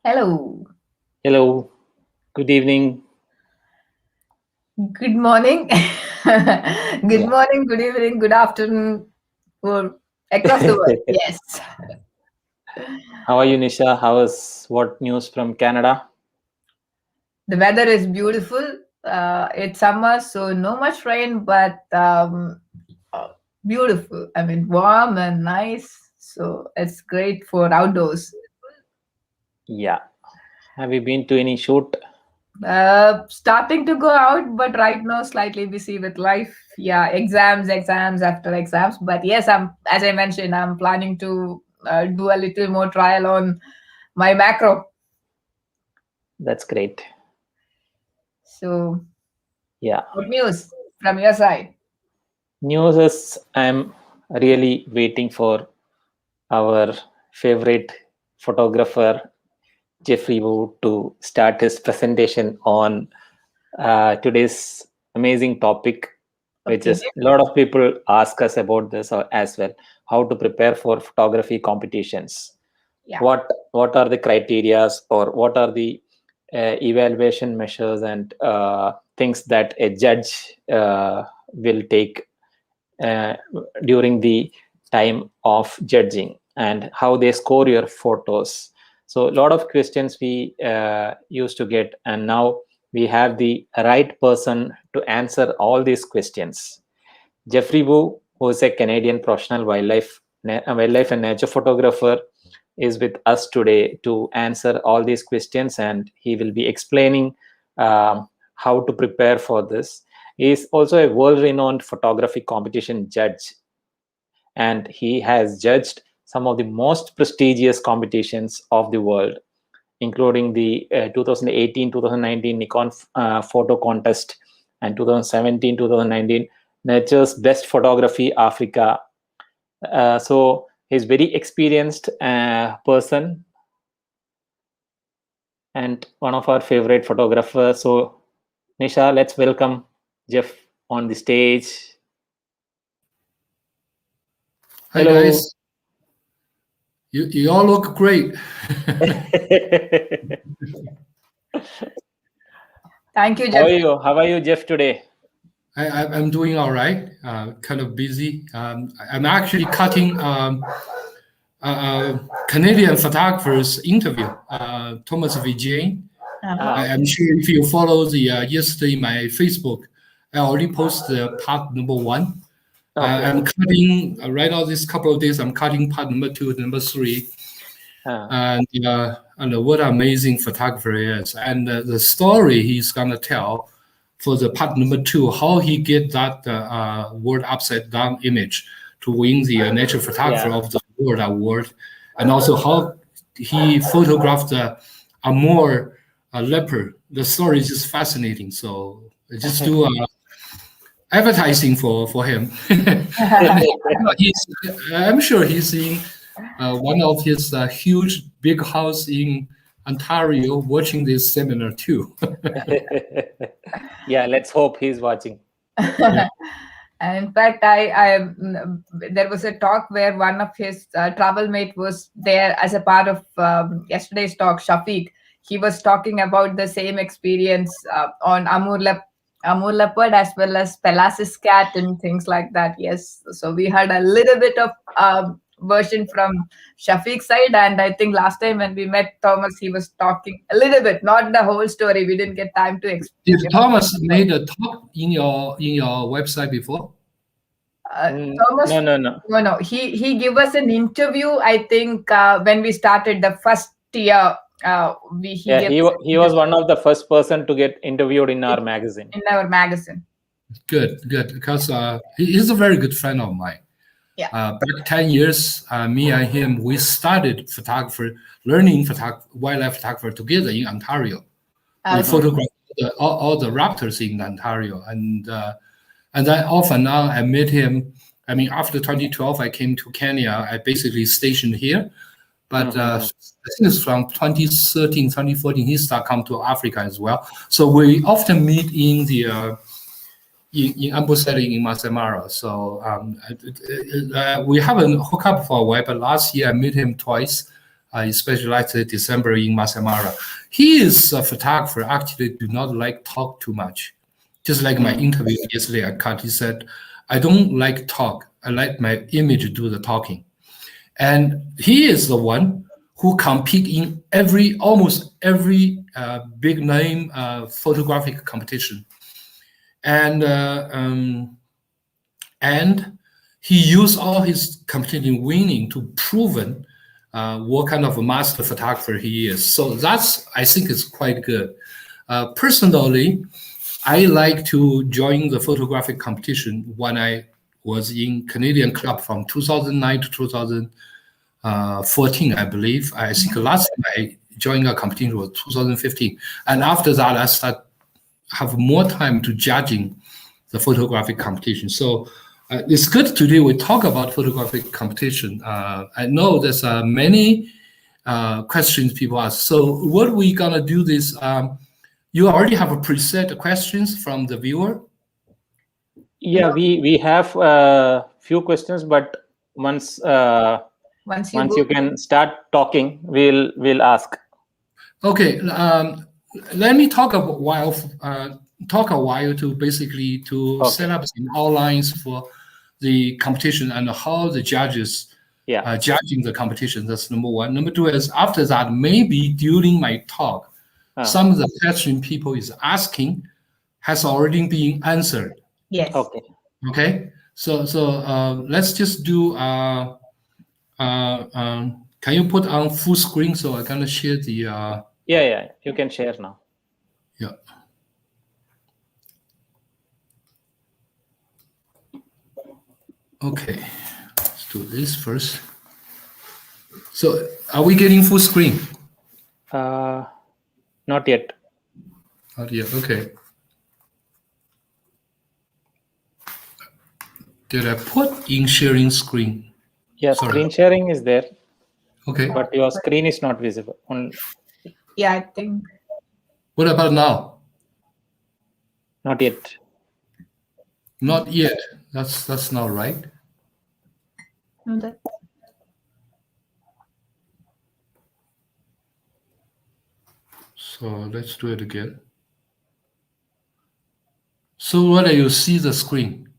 Hello. Hello, good evening. Good morning. Good Yeah. morning, good evening, good afternoon, or across the world. Yes. How are you, Nisha? How is what news from Canada? The weather is beautiful. It's summer, so no much rain, but uh, beautiful. I mean, warm and nice. So it's great for outdoors. Yeah. Have you been to any shoot? Starting to go out, but right now slightly busy with life. Yeah, exams after exams. But yes, as I mentioned, I'm planning to do a little more trial on my macro. That's great. So, Yeah. what news from your side? News is I'm really waiting for our favorite photographer, Jeffrey Wu, to start his presentation on today's amazing topic, which Okay. is a lot of people ask us about this as well, how to prepare for photography competitions. Yeah. What are the criterias, or what are the evaluation measures and things that a judge will take uh, during the time of judging, and how they score your photos. So a lot of questions we used to get, and now we have the right person to answer all these questions. Jeffrey Wu, who is a Canadian professional wildlife and nature photographer, is with us today to answer all these questions, and he will be explaining how to prepare for this. He is also a world-renowned photography competition judge, and he has judged some of the most prestigious competitions of the world, including the 2018-2019 Nikon Photo Contest and 2017-2019 Nature's Best Photography Africa. So he's very experienced person and one of our favorite photographers. So Nisha, let's welcome Jeff on the stage. Hi Hello. guys, you all look great. Thank you, How are Jeff. you? How are you, Jeff, today? I'm doing all right. Kind of busy. I'm actually cutting Canadian photographer's interview. Thomas Vijay. Uh-huh. I'm Okay. sure if you follow the yesterday my Facebook, I already posted part number one. Okay. I'm cutting right now this couple of days. I'm cutting part number two, number three, Uh, and what amazing photographer he is, and the story he's gonna tell for the part number two, how he get that world upside down image to win the nature photographer yeah. of the world award, and also how he photographed a more leopard. The story is just fascinating. So I just do advertising for him. he's, I'm sure he's in one of his huge big house in Ontario watching this seminar too. Yeah, let's hope he's watching. Yeah. And in fact, there was a talk where one of his travel mate was there as a part of yesterday's talk. Shafiq, he was talking about the same experience on Amur leopard as well as Pelas's cat and things like that. Yes, so we had a little bit of version from Shafiq's side, and I think last time when we met Thomas, he was talking a little bit, not the whole story. We didn't get time to Did explain. Thomas made a talk in your website before? Thomas, No, no, no. no, he gave us an interview. I think when we started the first year, he Yeah, gave us an he was interview one of the first person to get interviewed in our magazine. in our magazine. Good, because he's a very good friend of mine. Yeah. Back 10 years, me and him, we started learning wildlife photography together in Ontario. We Okay. photographed all the raptors in Ontario, and then off and on, I met him. I mean, after 2012, I came to Kenya. I basically stationed here, but I think it's from 2013, 2014, he started come to Africa as well. So we often meet in the in Amboseli in Masai Mara. So we haven't hooked up for a while, but last year I met him twice. especially last December in Masai Mara. He is a photographer, actually do not like talk too much. Just like my interview yesterday at CUT, he said, I don't like talk. I like my image do the talking. And he is the one who compete in almost every big name photographic competition. And he used all his competition winning to proven what kind of a master photographer he is. So that's, I think, is quite good. Personally, I like to join the photographic competition when I was in Canadian club from 2009 to 2014, I believe. I think last time I joined a competition was 2015. And after that, I have more time to judging the photographic competition. So it's good today we talk about photographic competition. I know there's many questions people ask. So what we gonna do this, you already have a preset questions from the viewer? Yeah, we have a few questions, but once you can start talking, we'll ask. Okay, let me talk a while to basically set up some outlines for the competition and how the judges judging the competition. That's number one. Number two is after that, maybe during my talk, some of the question people is asking has already been answered. Yes. Okay. Okay. So let's just do. Can you put on full screen so I can share the? Yeah. You can share now. Yeah. Okay. Let's do this first. So, are we getting full screen? Not yet. Not yet. Okay. Did I put in sharing screen? Yeah, Sorry. Screen sharing is there. Okay. But your screen is not visible. Yeah, I think. What about now? Not yet. Not yet. That's not right. No, that. So let's do it again. So whether you see the screen?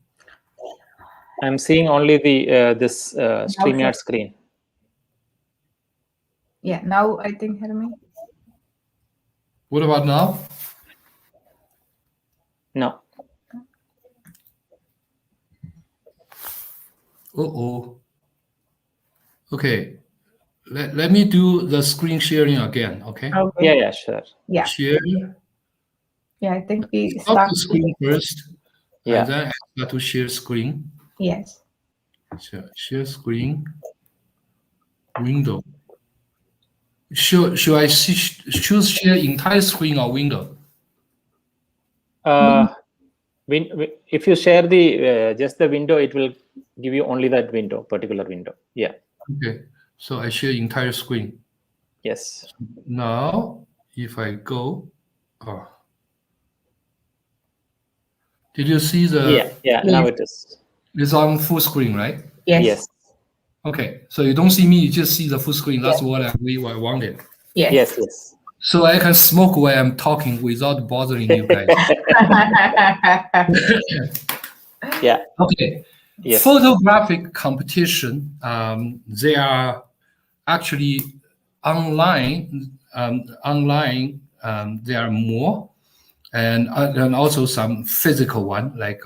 I'm seeing only the this StreamYard screen. Yeah, now I think, Hermi. What about now? No. Okay. Let me do the screen sharing again, okay? Yeah, sure. Yeah. Share. Yeah, I think we Stop the screen first. Yeah. And then I start to share screen. Yes. Share screen. Window. Should I choose share entire screen or window? If you share the just the window, it will give you only that window, particular window. Yeah. Okay. So I share entire screen. Yes. Now, if I go, did you see the? Yeah. Now it is. It's on full screen, right? Yes. Okay. So you don't see me, you just see the full screen. That's what I wanted. Yes. So I can smoke while I'm talking without bothering you guys. Yeah. Okay. Yes. Photographic competition, they are actually online. There are more, and also some physical one like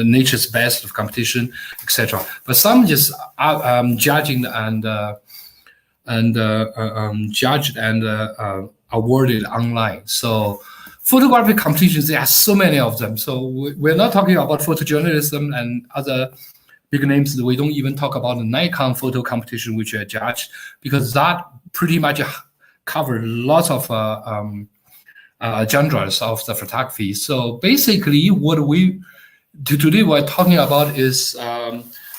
nature's best of competition, etc. But some just judging and judged and awarded online. So photographic competitions, there are so many of them. So we're not talking about photojournalism and other big names. We don't even talk about the Nikon photo competition, which are judged, because that pretty much covered lots of genres of the photography. So basically, today we're talking about is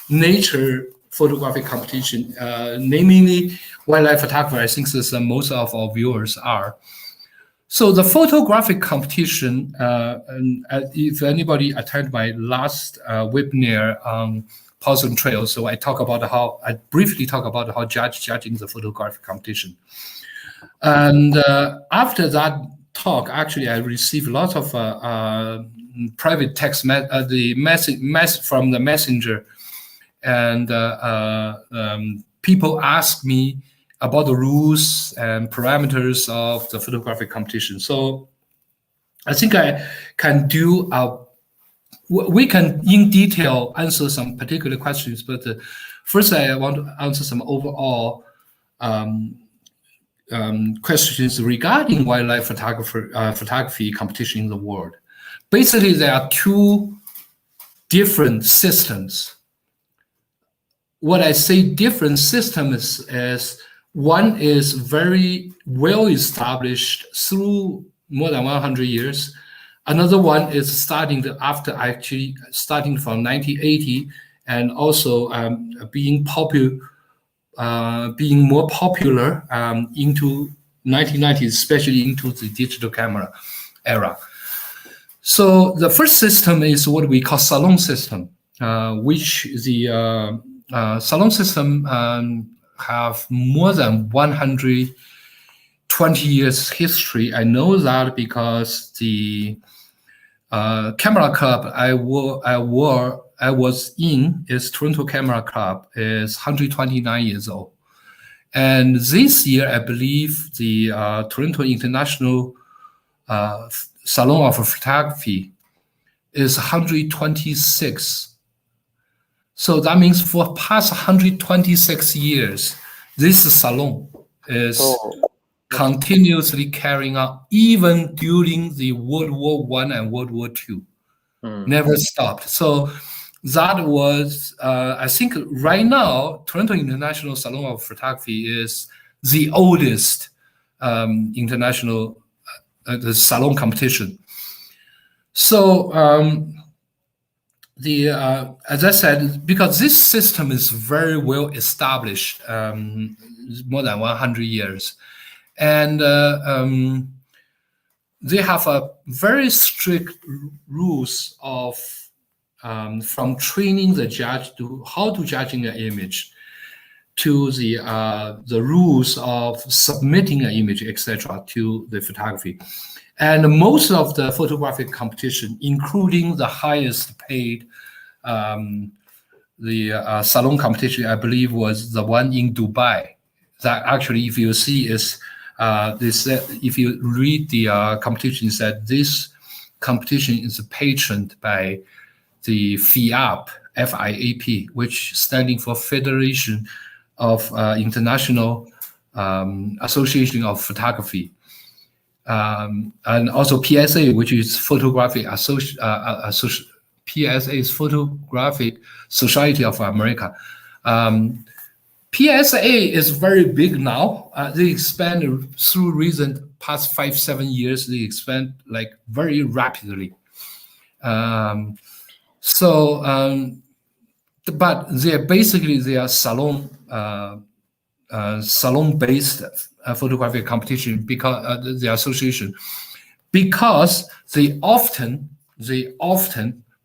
nature photographic competition, namely wildlife photography. I think this most of our viewers are. So the photographic competition, and if anybody attended my last webinar on Paws and Trails. So I briefly talk about how judging the photographic competition. And after that talk, actually, I received lots of private text message from the messenger, and people ask me about the rules and parameters of the photographic competition. So I think I can do we can in detail answer some particular questions, but first I want to answer some overall questions regarding wildlife photography competition in the world. Basically, there are two different systems. What I say different systems is one is very well established through more than 100 years. Another one is starting from 1980 and also being more popular into 1990s, especially into the digital camera era. So the first system is what we call salon system, which the salon system have more than 120 years history. I know that because the camera club I was in is Toronto Camera Club is 129 years old. And this year, I believe the Toronto International Salon of Photography is 126. So that means for past 126 years, this salon is continuously carrying out, even during the World War I and World War II. Never stopped. So that was, I think right now, Toronto International Salon of Photography is the oldest international the salon competition. So as I said, because this system is very well established, more than 100 years, and they have a very strict rules of from training the judge to how to judging an image, to the rules of submitting an image, etc., to the photography. And most of the photographic competition, including the highest paid, the salon competition, I believe, was the one in Dubai. That actually, if you see, is if you read the competition, said this competition is patroned by the FIAP, FIAP, which standing for Federation of International Association of Photography, and also PSA, which is Photographic PSA is Photographic Society of America. PSA is very big now. They expand through recent past 5-7 years. They expand like very rapidly. But they're basically they are salon-based photographic competition because the association, because they often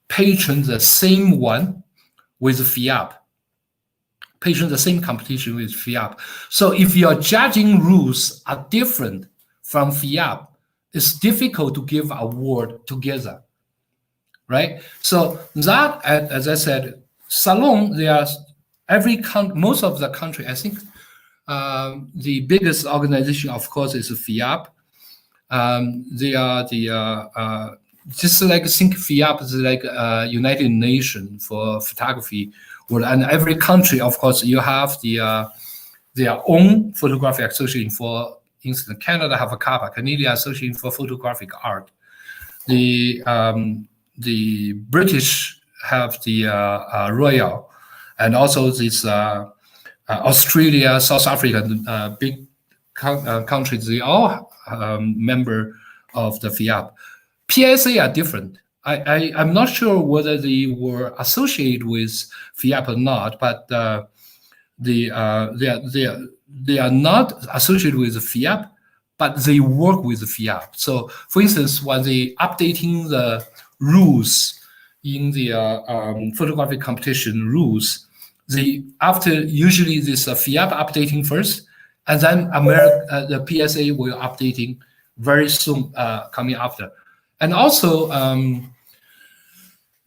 patron the same one with FIAP. Patron the same competition with FIAP. So if your judging rules are different from FIAP, it's difficult to give award together, right? So that, as I said, salon, they are most of the country. I think the biggest organization, of course, is FIAP. They are the just like think FIAP is like United Nations for photography. And every country, of course, you have their own photographic association. For instance, Canada have a CAPA, Canadian Association for Photographic Art. The British have the Royal, and also this Australia, South Africa, big countries. They all member of the FIAP. PSA are different. I'm not sure whether they were associated with FIAP or not, but they are not associated with the FIAP, but they work with the FIAP. So, for instance, when they updating the rules in the photographic competition rules, usually this FIAP updating first, and then the PSA will updating very soon coming after. And also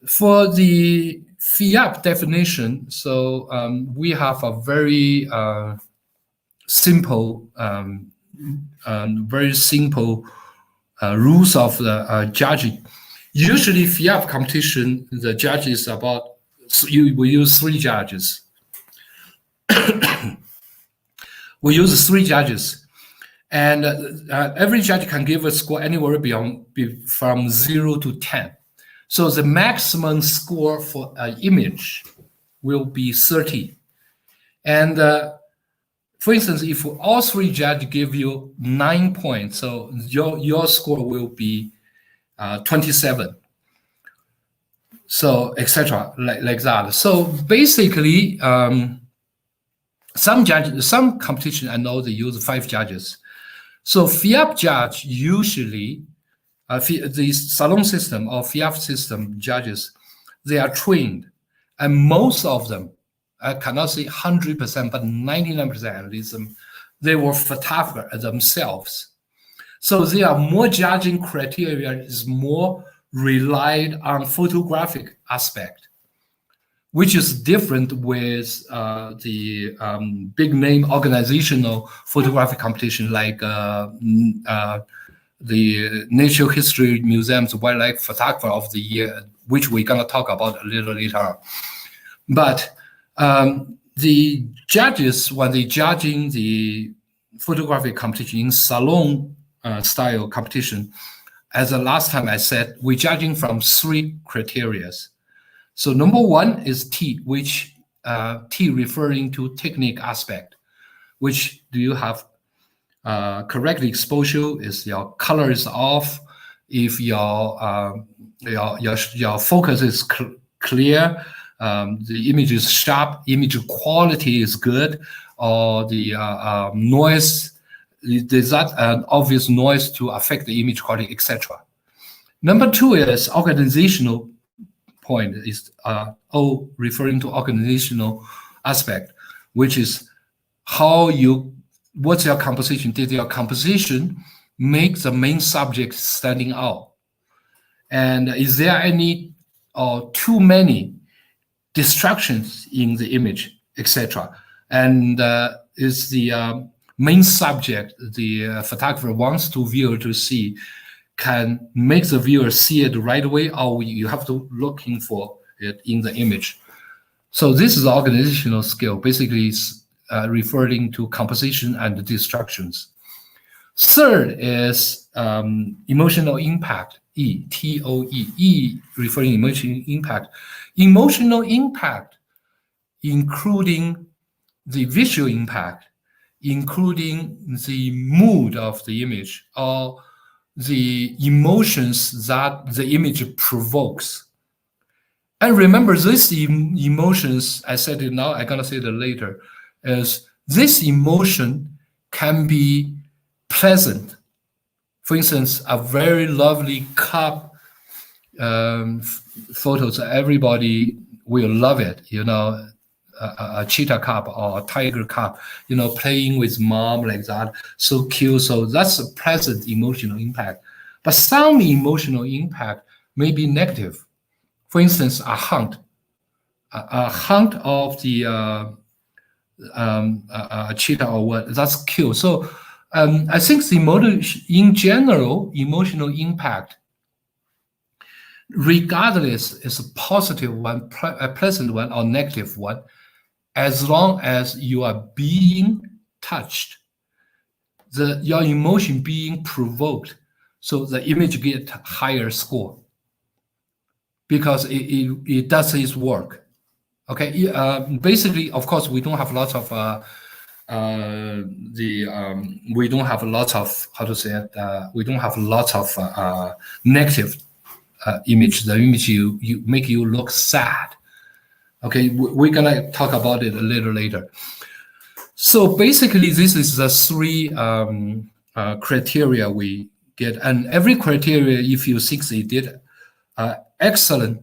for the FIAP definition, so we have a very simple rules of the judging. Usually FIAP competition, the judges we use 3 judges. We use 3 judges, and every judge can give a score anywhere from 0 to 10. So the maximum score for an image will be 30. And for instance, if all 3 judges give you 9 points, so your score will be 27. So etc. like that. So basically, some competition I know they use 5 judges. So FIAP judge usually, the salon system or FIAP system judges, they are trained, and most of them, I cannot say 100%, but 99% at least, they were photographers themselves. So their more judging criteria is more relied on photographic aspect, which is different with the big name organizational photographic competition like the Natural History Museum's Wildlife Photographer of the Year, which we're gonna talk about a little later. But the judges, when they judging the photographic competition in salon style competition, as the last time I said, we're judging from 3 criteria. So number 1 is T, which T referring to technique aspect, which do you have correct exposure? Is your color is off? If your focus is clear, the image is sharp, image quality is good, or the noise, there's that obvious noise to affect the image quality, etc. Number 2 is organizational point, is O referring to organizational aspect, which is what's your composition? Did your composition make the main subject standing out? And is there any or too many distractions in the image, etc.? And is the main subject the photographer wants to viewer to see can make the viewer see it right away, or you have to looking for it in the image? So this is the organizational skill, basically referring to composition and distractions. Third is emotional impact, E, T-O-E, E referring to emotional impact. Emotional impact, including the visual impact, including the mood of the image, or the emotions that the image provokes. And remember, these emotions, I said it now, I'm gonna say it later, is this emotion can be pleasant. For instance, a very lovely cup photos, everybody will love it, a cheetah cup or a tiger cup, playing with mom like that, so cute. So that's a pleasant emotional impact. But some emotional impact may be negative. For instance, a hunt of the cheetah or what, that's cute. So I think in general, emotional impact, regardless is a positive one, a pleasant one, or negative one, as long as you are being touched, your emotion being provoked, so the image get higher score because it does its work. Okay, basically, of course, we don't have lots of we don't have lots of we don't have lots of negative image. The image you make you look sad. Okay, we're gonna talk about it a little later. So basically, this is the 3 criteria we get, and every criteria, if you succeeded, excellent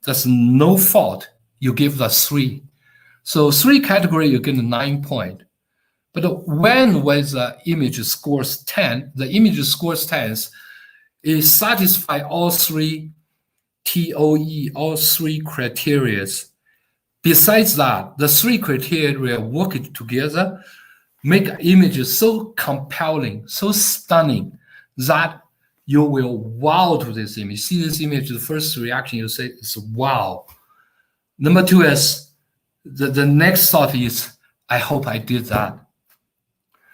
there's no fault, you give the 3. So 3 category, you get a 9 point. But when the image scores 10, the image scores 10 is satisfy all 3 TOE, all 3 criteria. Besides that, the 3 criteria work together, make images so compelling, so stunning that you will wow to this image. See this image, the first reaction you say is wow. Number 2 is the next thought is, I hope I did that.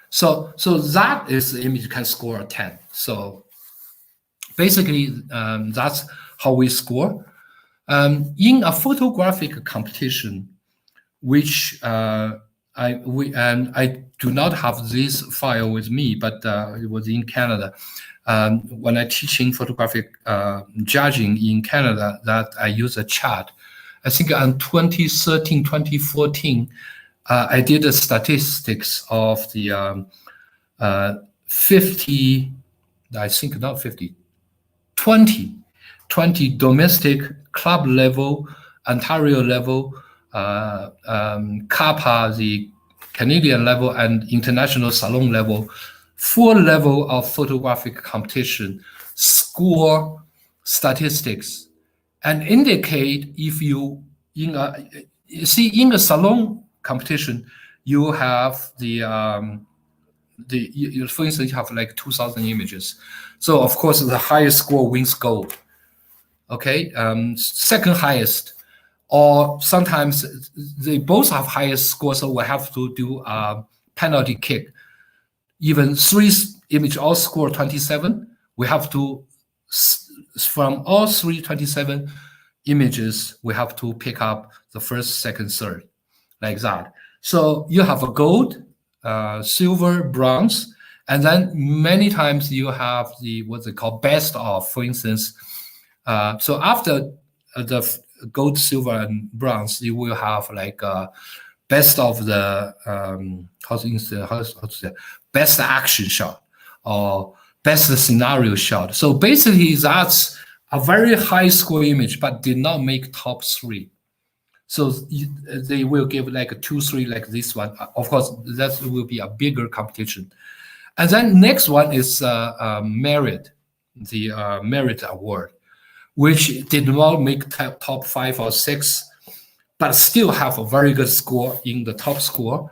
So that is the image can score a 10. So basically, that's how we score. In a photographic competition, which I do not have this file with me, but it was in Canada. When I teaching photographic judging in Canada, that I use a chart. I think in 2013, 2014, I did the statistics of the 50, I think not 50, 20 domestic club level, Ontario level, CAPA, the Canadian level, and international salon level, 4 level of photographic competition score statistics and indicate if you in a salon competition, you have for instance, you have like 2,000 images. So of course, the highest score wins gold. Okay, second highest, or sometimes they both have highest score, so we have to do a penalty kick. Even 3 image all score 27, we have to, from all 27 images, we have to pick up the first, second, third, like that. So you have a gold, silver, bronze, and then many times you have the what they call best of. For instance, so after the gold, silver, and bronze, you will have like best of the best action shot or best scenario shot. So basically, that's a very high score image, but did not make top 3. So they will give like a 2, 3 like this one. Of course, that will be a bigger competition. And then next one is merit, the merit award, which did not make top 5 or 6, but still have a very good score in the top score.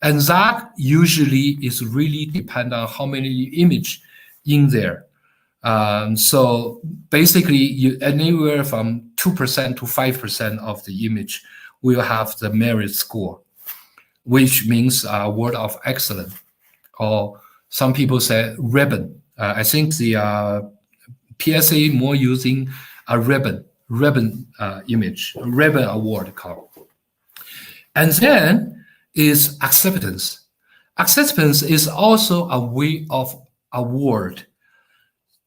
And that usually is really depend on how many image in there. So basically, you anywhere from 2% to 5% of the image will have the merit score, which means award of excellence, or some people say ribbon. I think the PSA more using a ribbon image, ribbon award called. And then is acceptance. Acceptance is also a way of award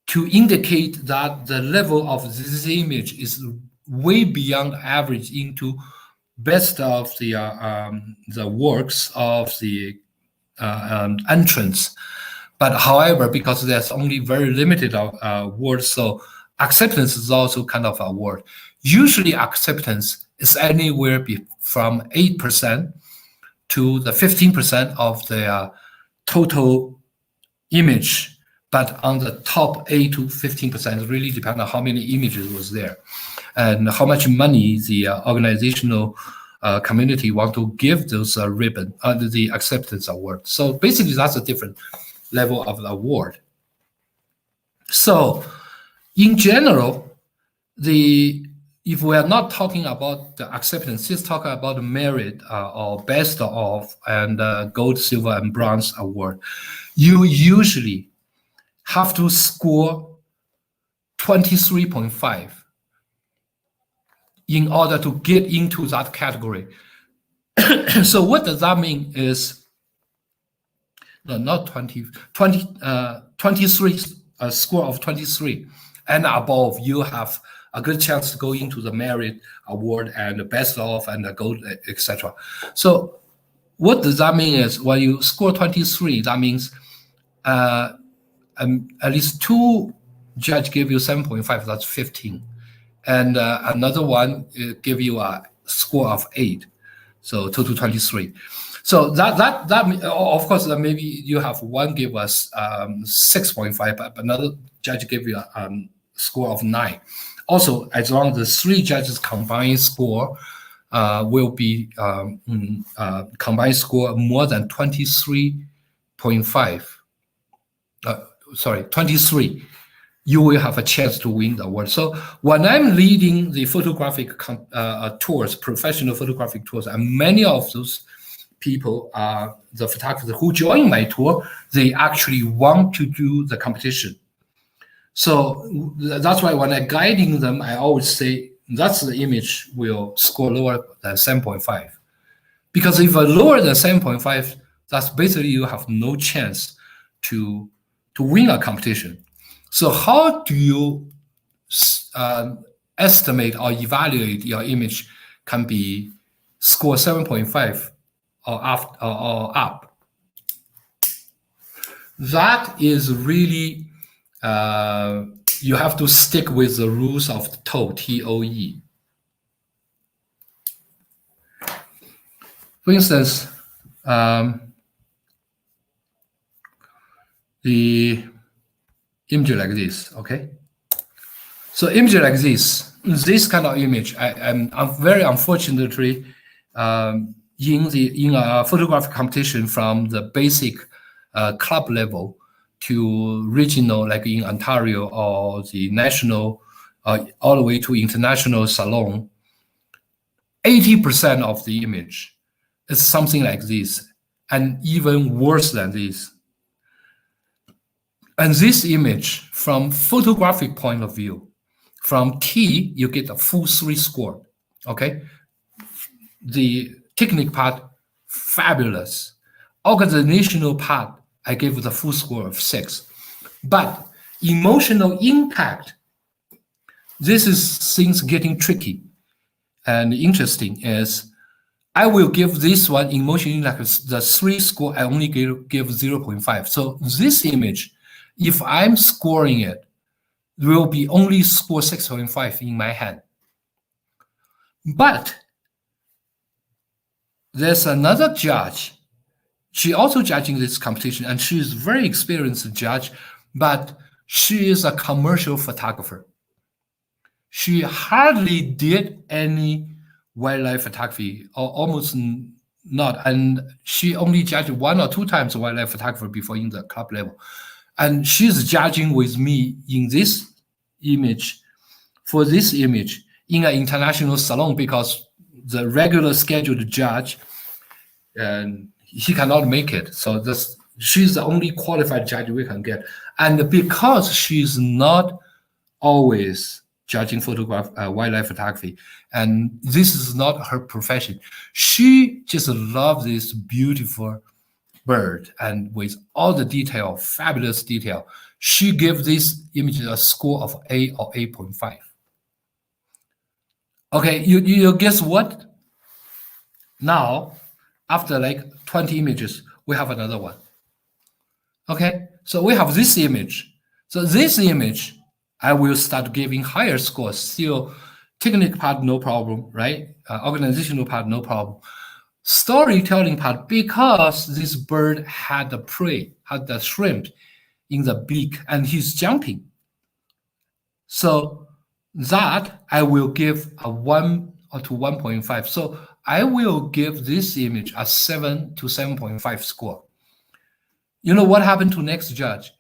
to indicate that the level of this image is way beyond average into best of the works of the entrance. But however, because there's only very limited awards, so acceptance is also kind of award. Usually acceptance is anywhere from 8% to the 15% of the total image. But on the top 8 to 15%, it really depends on how many images was there and how much money the organizational community want to give those ribbon under the acceptance award. So basically, that's a different level of the award. So in general, if we are not talking about the acceptance, just talking about the merit or best of and gold, silver, and bronze award, you usually have to score 23.5 in order to get into that category. So what does that mean is, no, not 20, 23, a score of 23 and above, you have a good chance to go into the merit award and the best of and the gold, etc. So what does that mean is when you score 23, that means at least 2 judge give you 7.5, that's 15. and another one give you a score of 8, so total 23. So that of course maybe you have one give us 6.5, but another judge give you a score of 9. Also, as long as the 3 judges combined score will be combined score more than 23.5. Sorry, 23. You will have a chance to win the award. So when I'm leading the photographic tours, professional photographic tours, and many of those people, the photographers who join my tour, they actually want to do the competition. So that's why when I'm guiding them, I always say that's the image will score lower than 7.5. Because if it's lower than 7.5, that's basically you have no chance to win a competition. So how do you estimate or evaluate your image can be score 7.5 or up? That is really, you have to stick with the rules of TOE, T-O-E. For instance, the image like this, okay? So image like this kind of image, I'm very unfortunately in a photographic competition from the basic club level to regional, like in Ontario, or the national, all the way to international salon, 80% of the image is something like this, and even worse than this. And this image, from photographic point of view, from T, you get a full 3 score, okay? The technique part, fabulous. Organizational part, I gave the full score of 6. But emotional impact, this is things getting tricky and interesting is, I will give this one emotional impact, the 3 score, I only give 0.5. So this image, if I'm scoring it, will be only score 6.5 in my hand. But there's another judge. She also judging this competition, and she is very experienced judge, but she is a commercial photographer. She hardly did any wildlife photography, or almost not, and she only judged 1 or 2 times wildlife photographer before in the club level. And she's judging with me in this image, for this image, in an international salon, because the regular scheduled judge, and he cannot make it. So she's the only qualified judge we can get. And because she's not always judging wildlife photography, and this is not her profession, she just loves this beautiful bird, and with all the detail, fabulous detail, she gives this image a score of 8 or 8.5. Okay, you guess what? Now, after like 20 images, we have another one. Okay, so we have this image. So this image, I will start giving higher scores. Still, technical part, no problem, right? Organizational part, no problem. Storytelling part, because this bird had the prey, had the shrimp in the beak, and he's jumping. So that I will give a 1 to 1.5. So I will give this image a 7 to 7.5 score. You know what happened to next judge?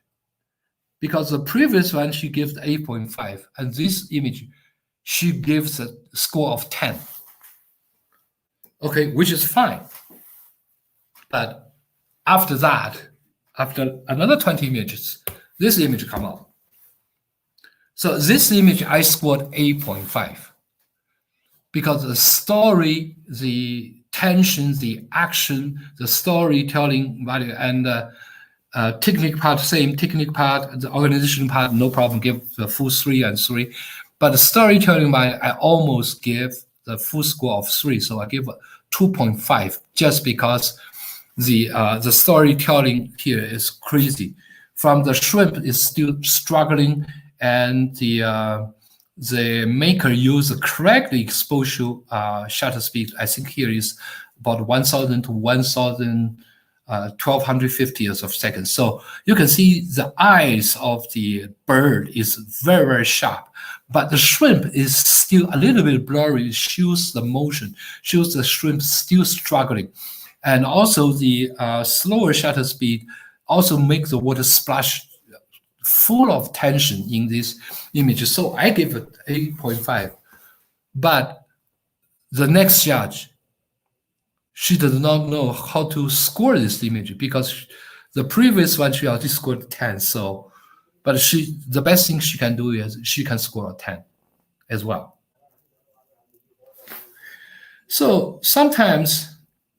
Because the previous one, she gives 8.5, and this image, she gives a score of 10. Okay, which is fine. But after that, after another 20 images, this image come out. So this image, I scored 8.5. Because the story, the tension, the action, the storytelling value, and technique part, same technique part, the organization part, no problem, give the full 3 and 3. But the storytelling part, I almost give the full score of 3. So I give 2.5 just because the storytelling here is crazy. From the shrimp is still struggling, and the the maker used the correctly exposure shutter speed. I think here is about 1,000 to 1,250 of seconds. So you can see the eyes of the bird is very, very sharp, but the shrimp is still a little bit blurry. It shows the motion, shows the shrimp still struggling. And also the slower shutter speed also makes the water splash full of tension in this image. So I give it 8.5. But the next judge, she does not know how to score this image because the previous one she already scored 10. So, but the best thing she can do is she can score a 10 as well. So sometimes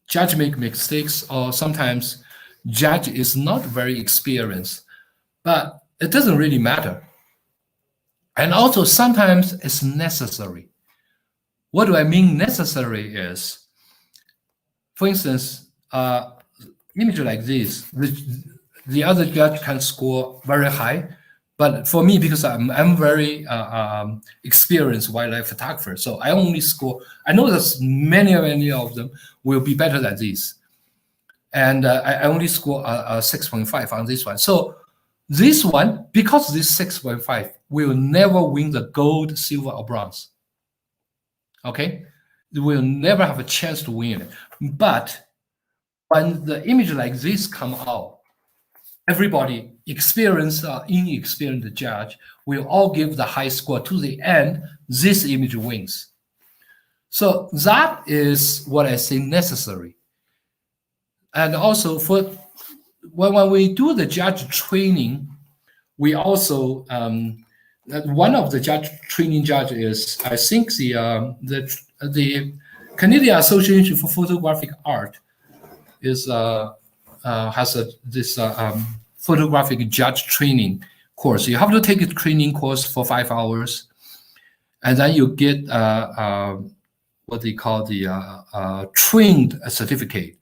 judge make mistakes, or sometimes judge is not very experienced, but it doesn't really matter. And also sometimes it's necessary. What do I mean necessary is, for instance, image like this, the other judge can score very high, but for me, because I'm very experienced wildlife photographer, so I only score, I know that many of them will be better than this. And I only score a 6.5 on this one. So this one, because this 6.5 will never win the gold, silver, or bronze. Okay? It will never have a chance to win it. But when the image like this come out, everybody, experienced or inexperienced judge, will all give the high score. To the end, this image wins. So that is what I say necessary. And also for when we do the judge training, we also one of the judge training judges, I think the Canadian Association for Photographic Art is has this photographic judge training course. You have to take a training course for 5 hours, and then you get what they call the trained certificate.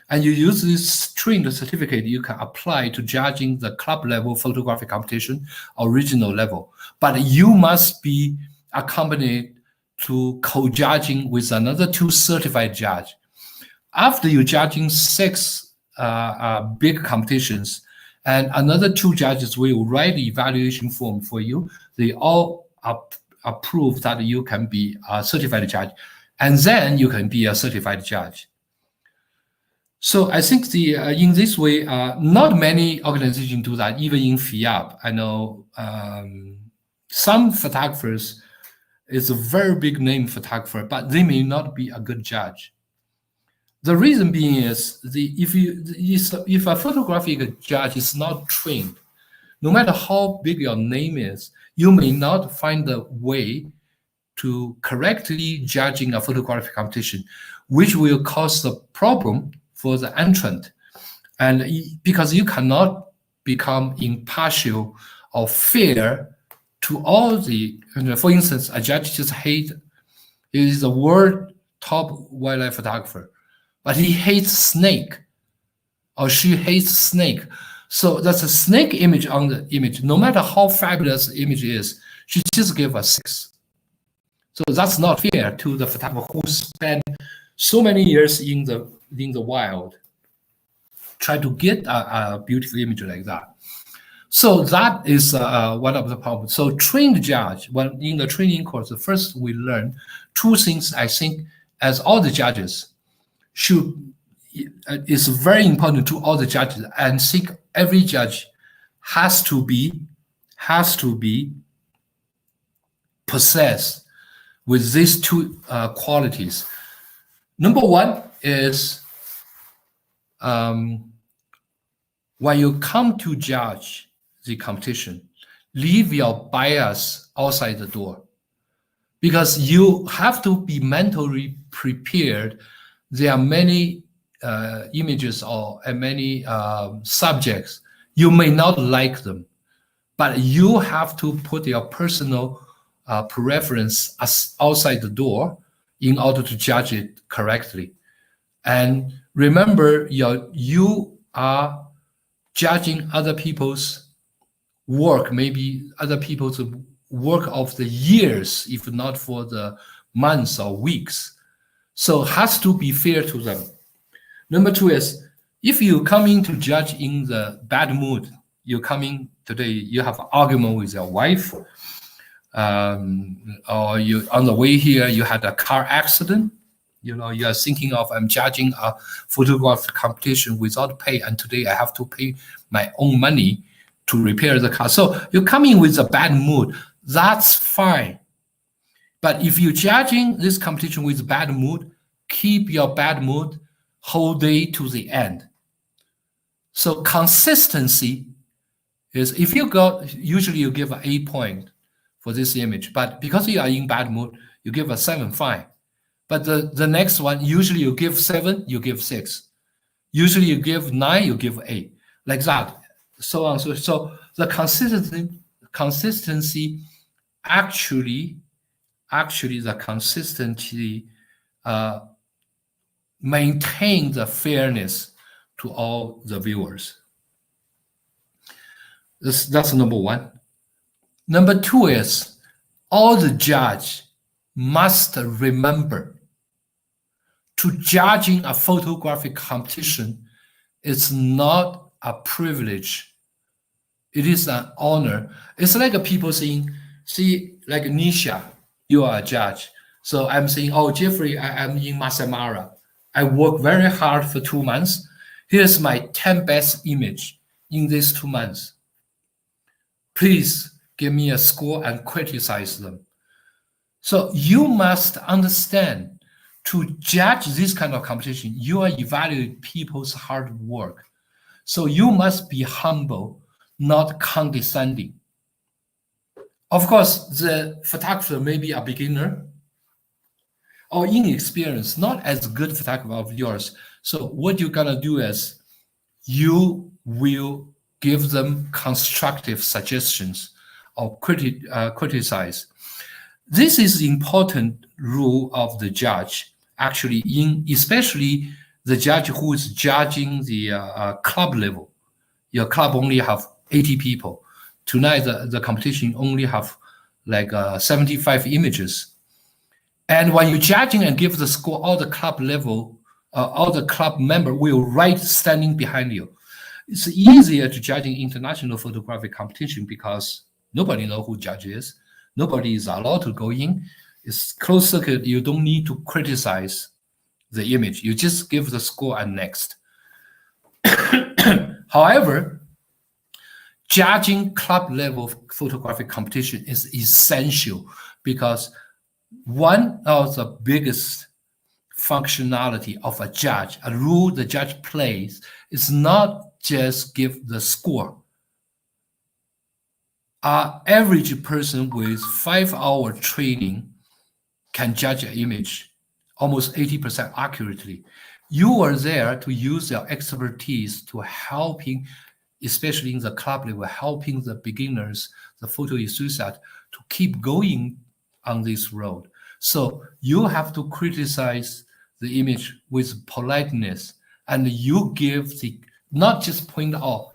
And you use this trained certificate, you can apply to judging the club level photographic competition or regional level. But you must be accompanied to co-judging with another 2 certified judge. After you judging 6 big competitions, and another 2 judges will write the evaluation form for you. They all approve that you can be a certified judge, and then you can be a certified judge. So I think in this way, not many organizations do that, even in FIAP. I know some photographers is a very big name photographer, but they may not be a good judge. The reason being is if a photographic judge is not trained, no matter how big your name is, you may not find a way to correctly judging a photographic competition, which will cause the problem for the entrant. And because you cannot become impartial or fair to all the, for instance, a judge just is a world top wildlife photographer, but he hates snake, or she hates snake. So that's a snake image on the image. No matter how fabulous the image is, she just give a 6. So that's not fair to the photographer who spent so many years in the wild, try to get a beautiful image like that. So that is one of the problems. So trained judge, when in the training course, first we learn 2 things. I think as all the judges it's very important to all the judges, and think every judge has to be possessed with these 2 qualities. Number 1 is when you come to judge the competition, leave your bias outside the door, because you have to be mentally prepared. There are many images or many subjects. You may not like them, but you have to put your personal preference outside the door in order to judge it correctly. And remember, you are judging other people's work, maybe other people's work of the years, if not for the months or weeks. So it has to be fair to them. Number two is, if you come in to judge in the bad mood, you come in today, you have an argument with your wife, or you on the way here, you had a car accident. You know, you are thinking of, I'm judging a photographic competition without pay, and today I have to pay my own money to repair the car. So you come in with a bad mood, that's fine. But if you're judging this competition with bad mood, keep your bad mood whole day to the end. So consistency is, if you go, usually you give an 8 point for this image, but because you are in bad mood, you give a 7, fine. But the next one, usually you give 7, you give 6. Usually you give 9, you give 8, like that. So on. So the consistency actually the consistency maintain the fairness to all the viewers. That's number one. Number two is, all the judge must remember, to judging a photographic competition is not a privilege. It is an honor. It's like people saying, see, like Nisha, you are a judge. So I'm saying, oh, Jeffrey, I'm in Masamara. I work very hard for 2 months. Here's my 10 best image in these 2 months. Please give me a score and criticize them. So you must understand, to judge this kind of competition, you are evaluating people's hard work. So you must be humble, not condescending. Of course, the photographer may be a beginner or inexperienced, not as good photographer of yours. So what you're gonna do is, you will give them constructive suggestions or criticize. This is the important rule of the judge, actually, especially the judge who is judging the club level. Your club only have 80 people. Tonight, the competition only have like 75 images. And when you're judging and give the score, all the club level, all the club member will write standing behind you. It's easier to judge in international photographic competition because nobody knows who judge is. Nobody is allowed to go in. It's closed circuit. You don't need to criticize the image. You just give the score and next. However, judging club level photographic competition is essential, because one of the biggest functionality of a judge, a role the judge plays, is not just give the score. An average person with 5-hour training can judge an image almost 80% accurately. You are there to use your expertise to helping, especially in the club level, helping the beginners, the photo enthusiasts, to keep going on this road. So you have to criticize the image with politeness, and you give the, not just point out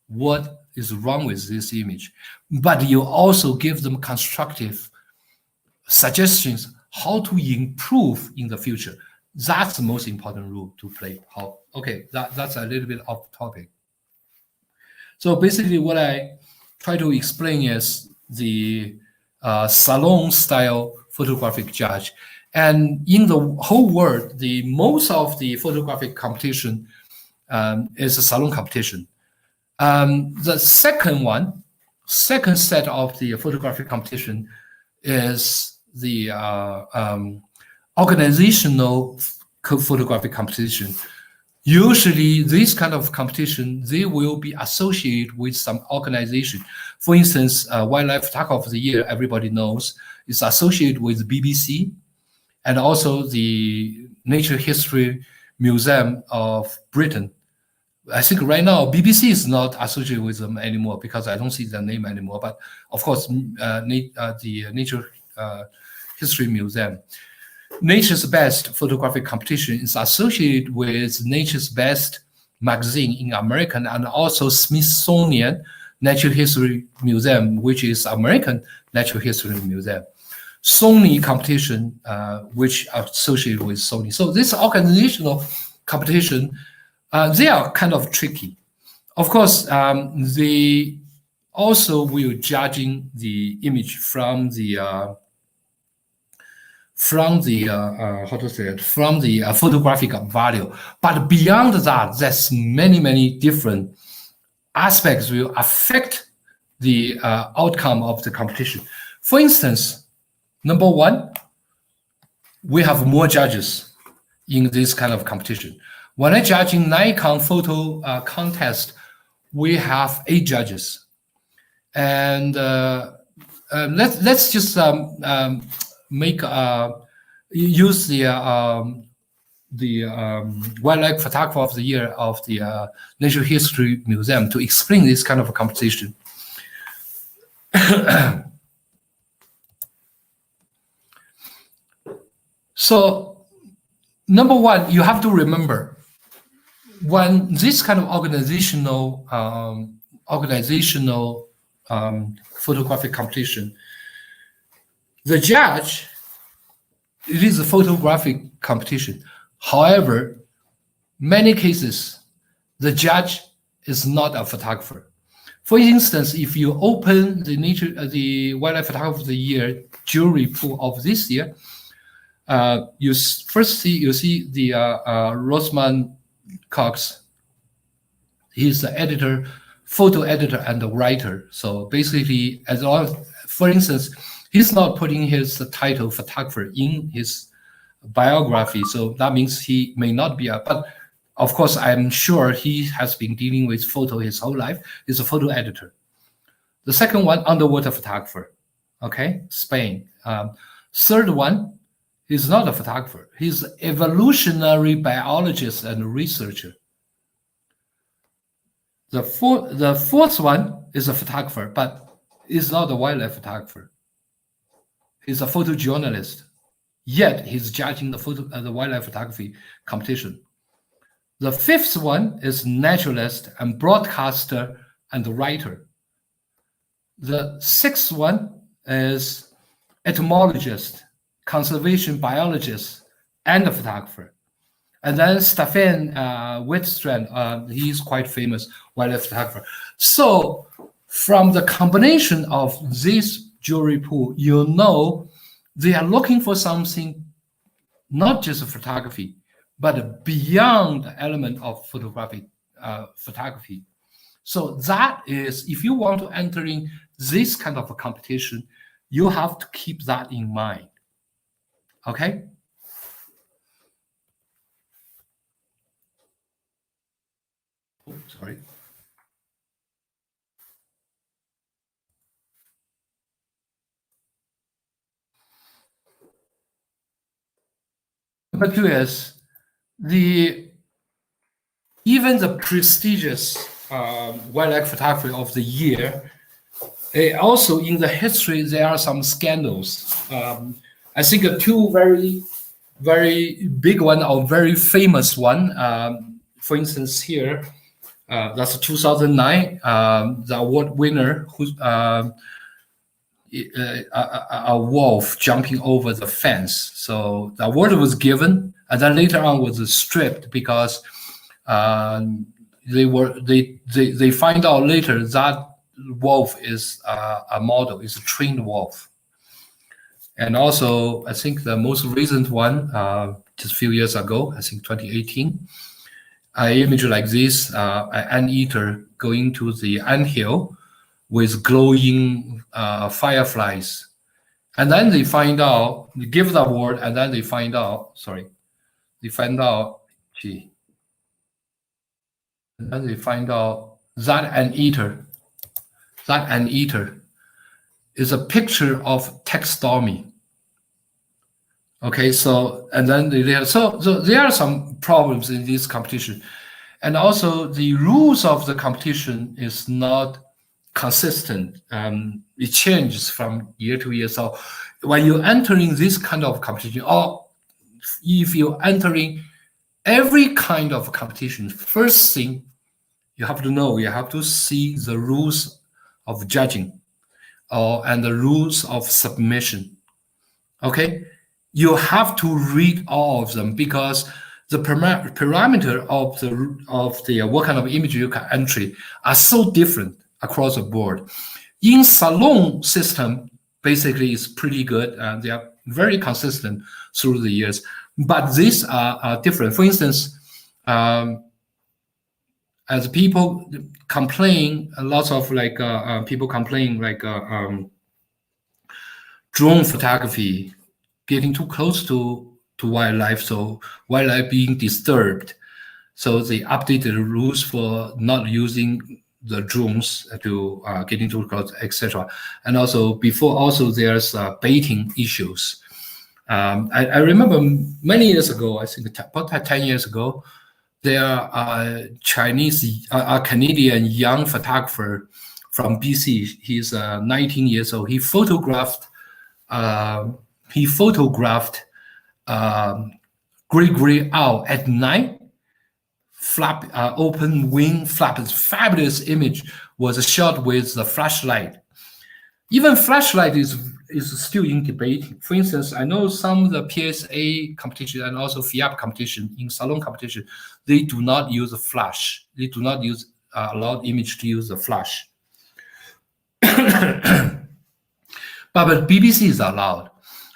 what is wrong with this image, but you also give them constructive suggestions how to improve in the future. That's the most important role to play. Okay, that's a little bit off topic. So basically what I try to explain is the salon style photographic judge. And in the whole world, the most of the photographic competition is a salon competition. The second set of the photographic competition is the organizational photographic competition. Usually, this kind of competition, they will be associated with some organization. For instance, Wildlife Photographer of the Year, everybody knows, is associated with BBC, and also the Natural History Museum of Britain. I think right now BBC is not associated with them anymore because I don't see their name anymore. But of course, the Nature History Museum. Nature's Best photographic competition is associated with Nature's Best magazine in American, and also Smithsonian, Natural History Museum, which is American Natural History Museum. Sony competition, which are associated with Sony. So this organizational competition, they are kind of tricky. Of course, they also will judging the image from the photographic value. But beyond that, there's many different aspects will affect the outcome of the competition. For instance, number one, we have more judges in this kind of competition. When I judging Nikon Photo Contest, we have 8 judges, and let's just make use the wildlife photographer of the year of the Natural History Museum to explain this kind of a competition. So, number one, you have to remember when this kind of organizational photographic competition, the judge, it is a photographic competition. However, many cases, the judge is not a photographer. For instance, if you open the wildlife photographer of the year jury pool of this year, you see the Rosamund Cox. He's the editor, photo editor, and the writer. So basically, for instance, he's not putting his title photographer in his biography. So that means he may not be but of course, I'm sure he has been dealing with photo his whole life. He's a photo editor. The second one, underwater photographer. Okay, Spain. Third one, he's not a photographer. He's an evolutionary biologist and researcher. The fourth one is a photographer, but is not a wildlife photographer. He's a photojournalist, yet he's judging the wildlife photography competition. The fifth one is naturalist and broadcaster and writer. The sixth one is entomologist, conservation biologist, and a photographer. And then Stefan Whitstrand, he's quite famous wildlife photographer. So from the combination of this jury pool, you know they are looking for something, not just photography, but beyond the element of photography. So that is, if you want to enter in this kind of a competition, you have to keep that in mind. Okay? Oh, sorry. Number two is even the prestigious wildlife photography of the year. Also, in the history, there are some scandals. I think two very big one or very famous one. For instance, here, that's 2009. The award winner, who's a wolf jumping over the fence. So the award was given, and then later on was stripped because they find out later that wolf is a model, is a trained wolf. And also, I think the most recent one, just a few years ago, I think 2018, an image like this, an anteater going to the anthill with glowing fireflies. And then they find out, they give the award, and then they find out, and then they find out that anteater is a picture of taxidermy. Okay, so, and then so there are some problems in this competition. And also the rules of the competition is not consistent. It changes from year to year. So when you're entering this kind of competition, or if you're entering every kind of competition, first thing you have to know, you have to see the rules of judging, and the rules of submission. Okay, you have to read all of them, because the parameter of the what kind of image you can entry are so different across the board. In Salon system, basically is pretty good, and they are very consistent through the years. But these are different. For instance, as people complain, lots of people complain drone photography getting too close to wildlife, so wildlife being disturbed. So they updated the rules for not using the drones to get into close, etc. And also there's baiting issues. I remember many years ago, I think about 10 years ago, there are a Canadian young photographer from BC. He's 19 years old. He photographed gray owl at night. Open wing flap. Fabulous image was shot with the flashlight. Even flashlight is still in debate. For instance, I know some of the PSA competition and also FIAP competition, in Salon competition, they do not use a flash. They do not use allow image to use a flash. But BBC is allowed.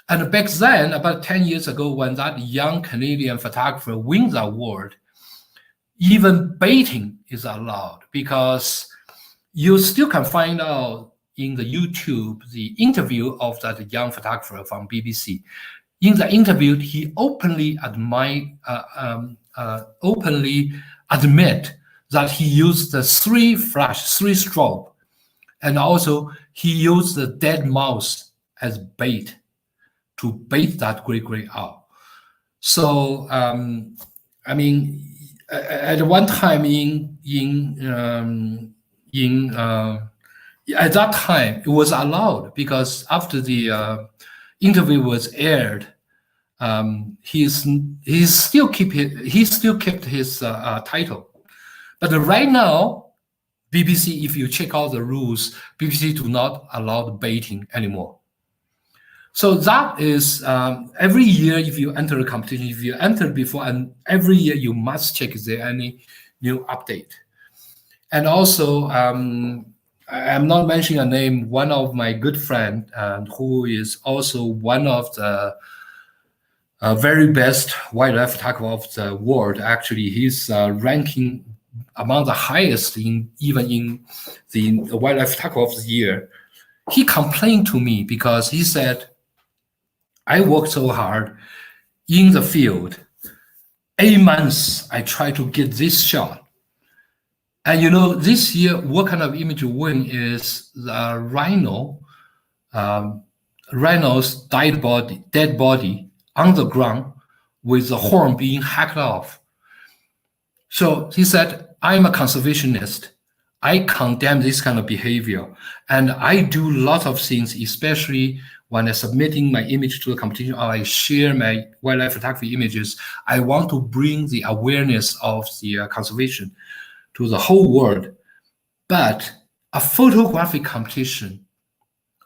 And back then, about 10 years ago, when that young Canadian photographer wins the award, even baiting is allowed, because you still can find out in the YouTube the interview of that young photographer from BBC. In the interview, he openly admit that he used the three strobe, and also he used the dead mouse as bait to bait that gray owl. So I mean, at one time at that time, it was allowed, because after the interview was aired, he still kept his title. But right now, BBC, if you check out the rules, BBC do not allow the baiting anymore. So that is every year, if you enter a competition, if you entered before, and every year you must check is there any new update. And also, I'm not mentioning a name, one of my good friend, who is also one of the very best wildlife photographer of the world. Actually, he's ranking among the highest even in the wildlife photographer of the year. He complained to me because he said, I worked so hard in the field. 8 months, I try to get this shot. And this year, what kind of image you win is the rhino's dead body on the ground with the horn being hacked off. So he said, I'm a conservationist. I condemn this kind of behavior. And I do a lot of things, especially when I'm submitting my image to the competition, or I share my wildlife photography images. I want to bring the awareness of the conservation to the whole world. But a photographic competition,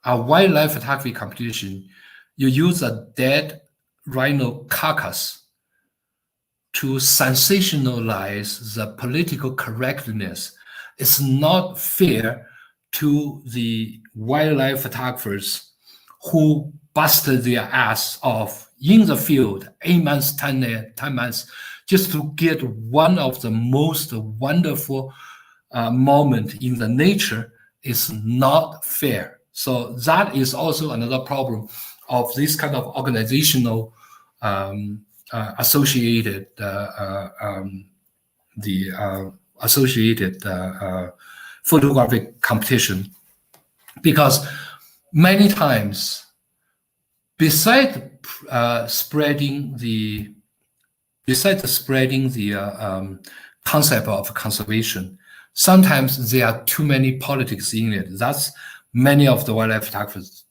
a wildlife photography competition, you use a dead rhino carcass to sensationalize the political correctness. It's not fair to the wildlife photographers who busted their ass off in the field 8 months, 10 months, just to get one of the most wonderful moment in the nature. Is not fair. So that is also another problem of this kind of organizational associated photographic competition, because many times, besides spreading the concept of conservation, sometimes there are too many politics in it. That's many of the wildlife photographers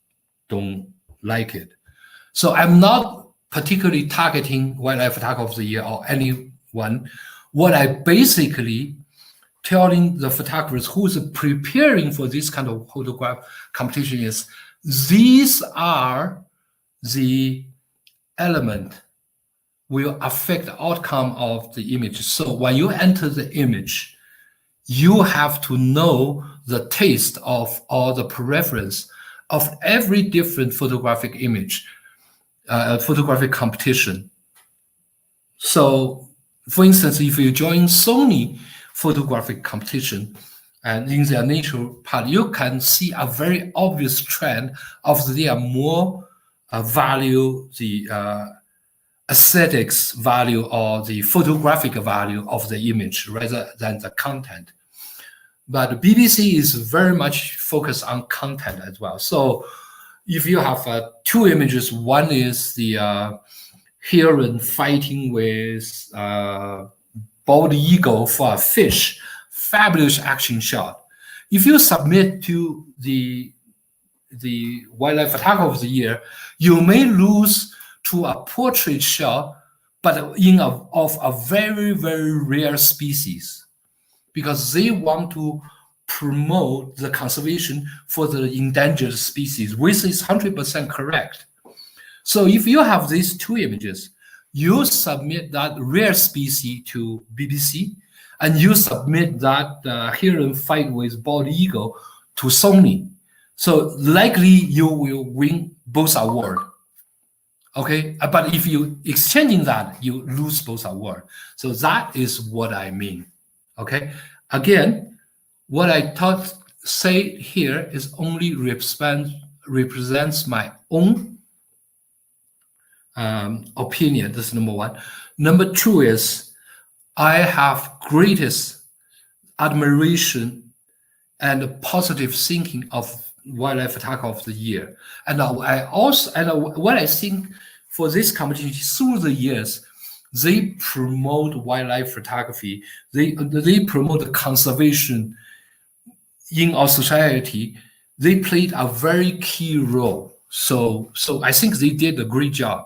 don't like it. So I'm not particularly targeting wildlife photographer of the year or anyone. What I basically telling the photographers who is preparing for this kind of photograph competition is these are the element will affect the outcome of the image. So when you enter the image, you have to know the taste of or the preference of every different photographic image, photographic competition. So, for instance, if you join Sony photographic competition, and in their nature part, you can see a very obvious trend of they are more value the aesthetics value or the photographic value of the image rather than the content. But BBC is very much focused on content as well. So if you have two images, one is the heron fighting with bald eagle for a fish, fabulous action shot. If you submit to the wildlife photographer of the year, you may lose to a portrait shot, but of a very, very rare species, because they want to promote the conservation for the endangered species, which is 100% correct. So if you have these two images, you submit that rare species to BBC, and you submit that heron fight with bald eagle to Sony. So likely you will win both awards. Okay, but if you exchanging that, you lose both awards. So that is what I mean. Okay, again, what I say here is only represents my own opinion. This is number one. Number two is I have greatest admiration and positive thinking of wildlife photographer of the year, and I also what I think for this competition through the years, they promote wildlife photography. They promote conservation in our society. They played a very key role. So I think they did a great job.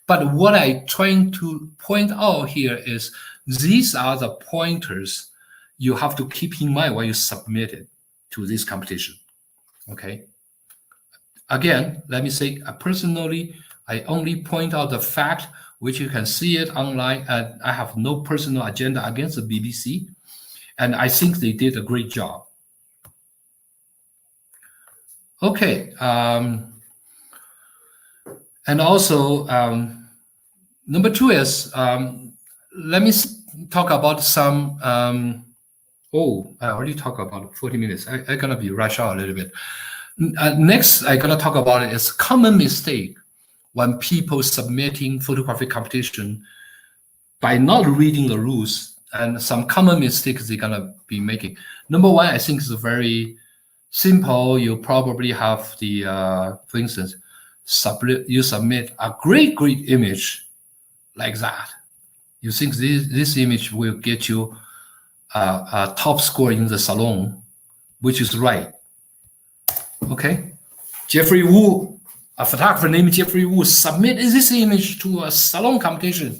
But what I'm trying to point out here is these are the pointers you have to keep in mind when you submit it to this competition. Okay. Again, let me say, personally, I only point out the fact, which you can see it online, and I have no personal agenda against the BBC, and I think they did a great job. Okay, and also number two is let me talk about some. I already talked about 40 minutes. I'm gonna be rush out a little bit. Next, I'm gonna talk about it is common mistake when people submitting photographic competition by not reading the rules, and some common mistakes they're gonna be making. Number one, I think is very simple. You probably have the, for instance, you submit a great image like that. You think this image will get you a top score in the salon, which is right. Okay, Jeffrey Wu, a photographer named Jeffrey Wu, submitted this image to a salon competition.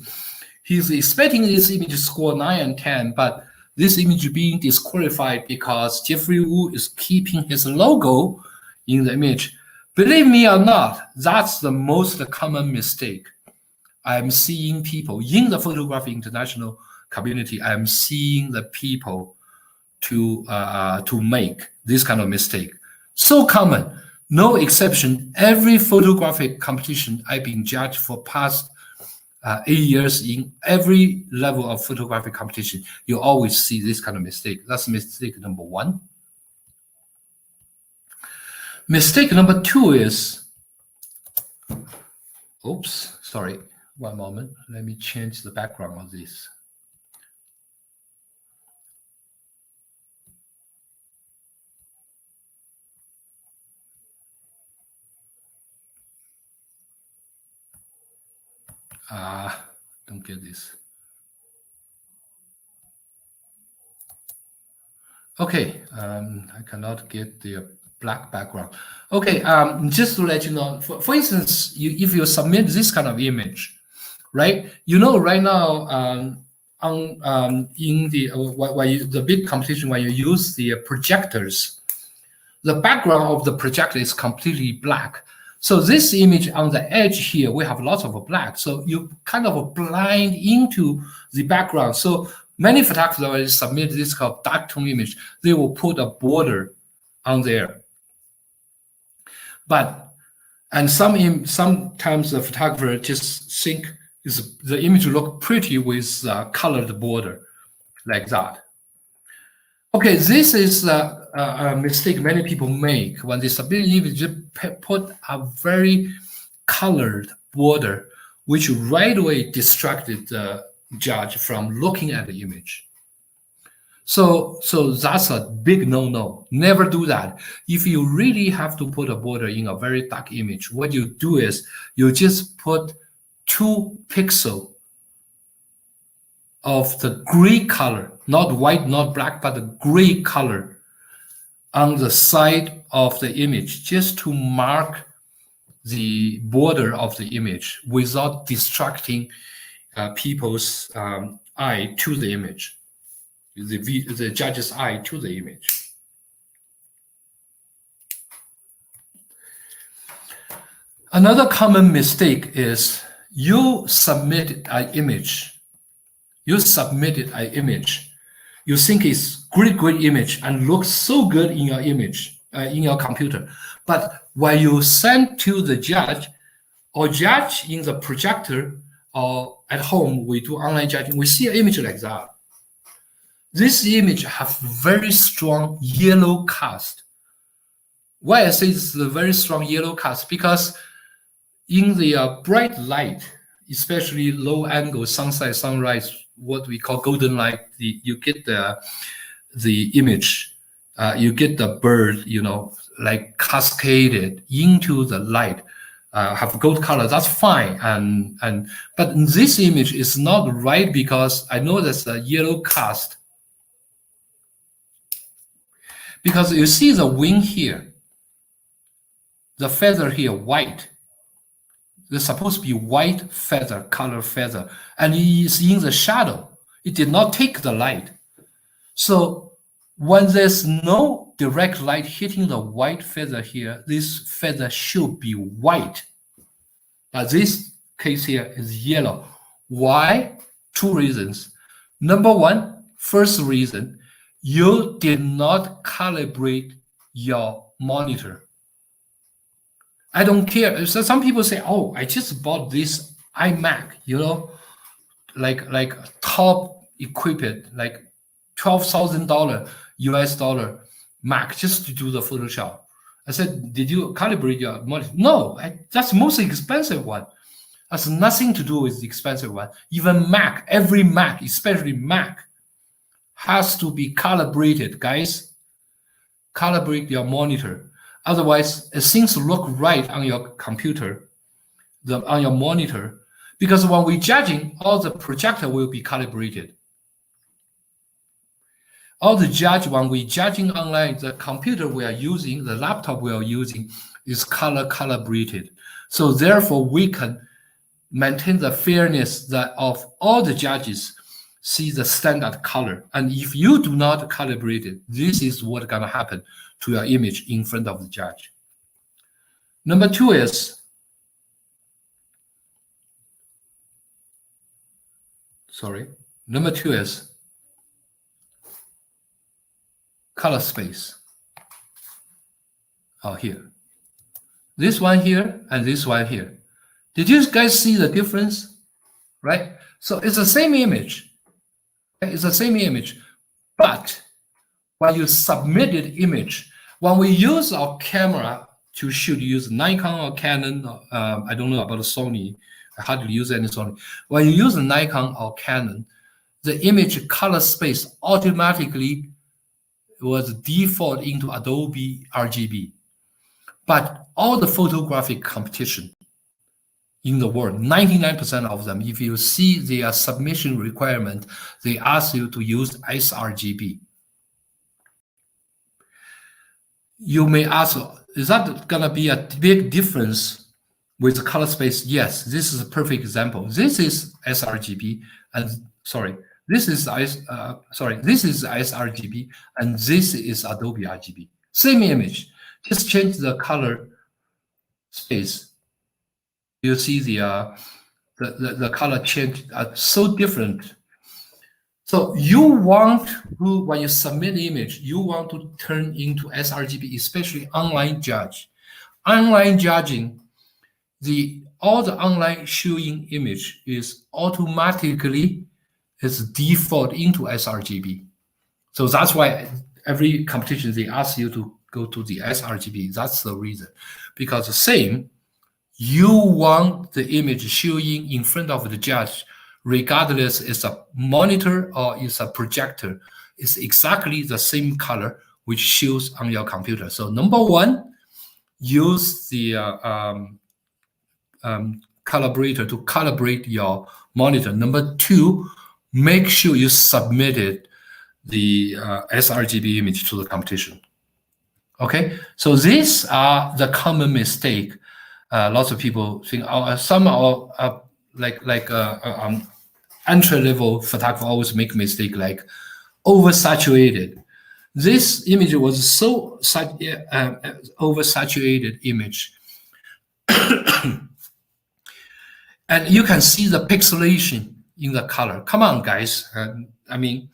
He's expecting this image to score 9 and 10, but this image being disqualified because Jeffrey Wu is keeping his logo in the image. Believe me or not, that's the most common mistake I'm seeing people in the photography international community. I'm seeing the people to make this kind of mistake. So common, no exception. Every photographic competition I've been judged for past 8 years in every level of photographic competition, you always see this kind of mistake. That's mistake number one. Mistake number two is, oops, sorry, one moment. Let me change the background of this. Don't get this. Okay, I cannot get the black background. Okay, just to let you know, for instance, if you submit this kind of image, right? You know, right now, on in the the big competition when you use the projectors, the background of the projector is completely black. So this image on the edge here, we have lots of black. So you kind of blind into the background. So many photographers submit this called dark tone image. They will put a border on there. And sometimes the photographer just think the image look pretty with colored border like that. Okay, this is a mistake many people make when they submit an image. Just put a very colored border, which right away distracted the judge from looking at the image. So that's a big no-no. Never do that. If you really have to put a border in a very dark image, what you do is you just put 2 pixels of the gray color, not white, not black, but the gray color on the side of the image, just to mark the border of the image without distracting people's eye to the image, the judge's eye to the image. Another common mistake is you submitted an image. You submitted an image. You think it's great image and looks so good in your image, in your computer. But when you send to the judge, or judge in the projector, or at home, we do online judging, we see an image like that. This image has very strong yellow cast. Why I say it's a very strong yellow cast? Because in the bright light, especially low angle sunset, sunrise, what we call golden light, you get the image, you get the bird, like cascaded into the light, have gold color. That's fine, but this image is not right because I know there's a yellow cast. Because you see the wing here, the feather here, white. There's supposed to be white feather, color feather, and it is in the shadow. It did not take the light. So when there's no direct light hitting the white feather here, this feather should be white. But this case here is yellow. Why? 2 reasons. Number one, first reason, you did not calibrate your monitor. I don't care. So some people say, "Oh, I just bought this iMac, like top equipped, like $12,000 US dollar Mac just to do the Photoshop." I said, "Did you calibrate your monitor?" No, that's the most expensive one. That's nothing to do with the expensive one. Even Mac, every Mac, especially Mac, has to be calibrated, guys. Calibrate your monitor. Otherwise, things look right on your computer, on your monitor, because when we're judging, all the projector will be calibrated. All the judge, when we're judging online, the computer we are using, the laptop we are using is color calibrated. So therefore, we can maintain the fairness that of all the judges see the standard color. And if you do not calibrate it, this is what's gonna happen to your image in front of the judge. Number 2 is, number 2 is color space. Oh, here. This one here and this one here. Did you guys see the difference? Right? So it's the same image. It's the same image, but when you submitted image, when we use our camera to shoot, use Nikon or Canon, I don't know about Sony, I hardly use any Sony. When you use Nikon or Canon, the image color space automatically was default into Adobe RGB. But all the photographic competition in the world, 99% of them, if you see their submission requirement, they ask you to use sRGB. You may ask, is that gonna be a big difference with the color space? Yes, this is a perfect example. This is sRGB, and This is this is sRGB, and this is Adobe RGB. Same image, just change the color space. You see the color change are so different. So you want to, when you submit the image, you want to turn into sRGB, especially online judge. Online judging, all the online showing image is automatically default into sRGB. So that's why every competition they ask you to go to the sRGB. That's the reason, because the same, you want the image showing in front of the judge, regardless it's a monitor or it's a projector, it's exactly the same color which shows on your computer. So number one, use the calibrator to calibrate your monitor. Number two, make sure you submitted the sRGB image to the competition. Okay, so these are the common mistake. Lots of people think, some are entry-level photographer always make mistake like oversaturated. This image was so oversaturated image. And you can see the pixelation in the color. Come on, guys. I mean,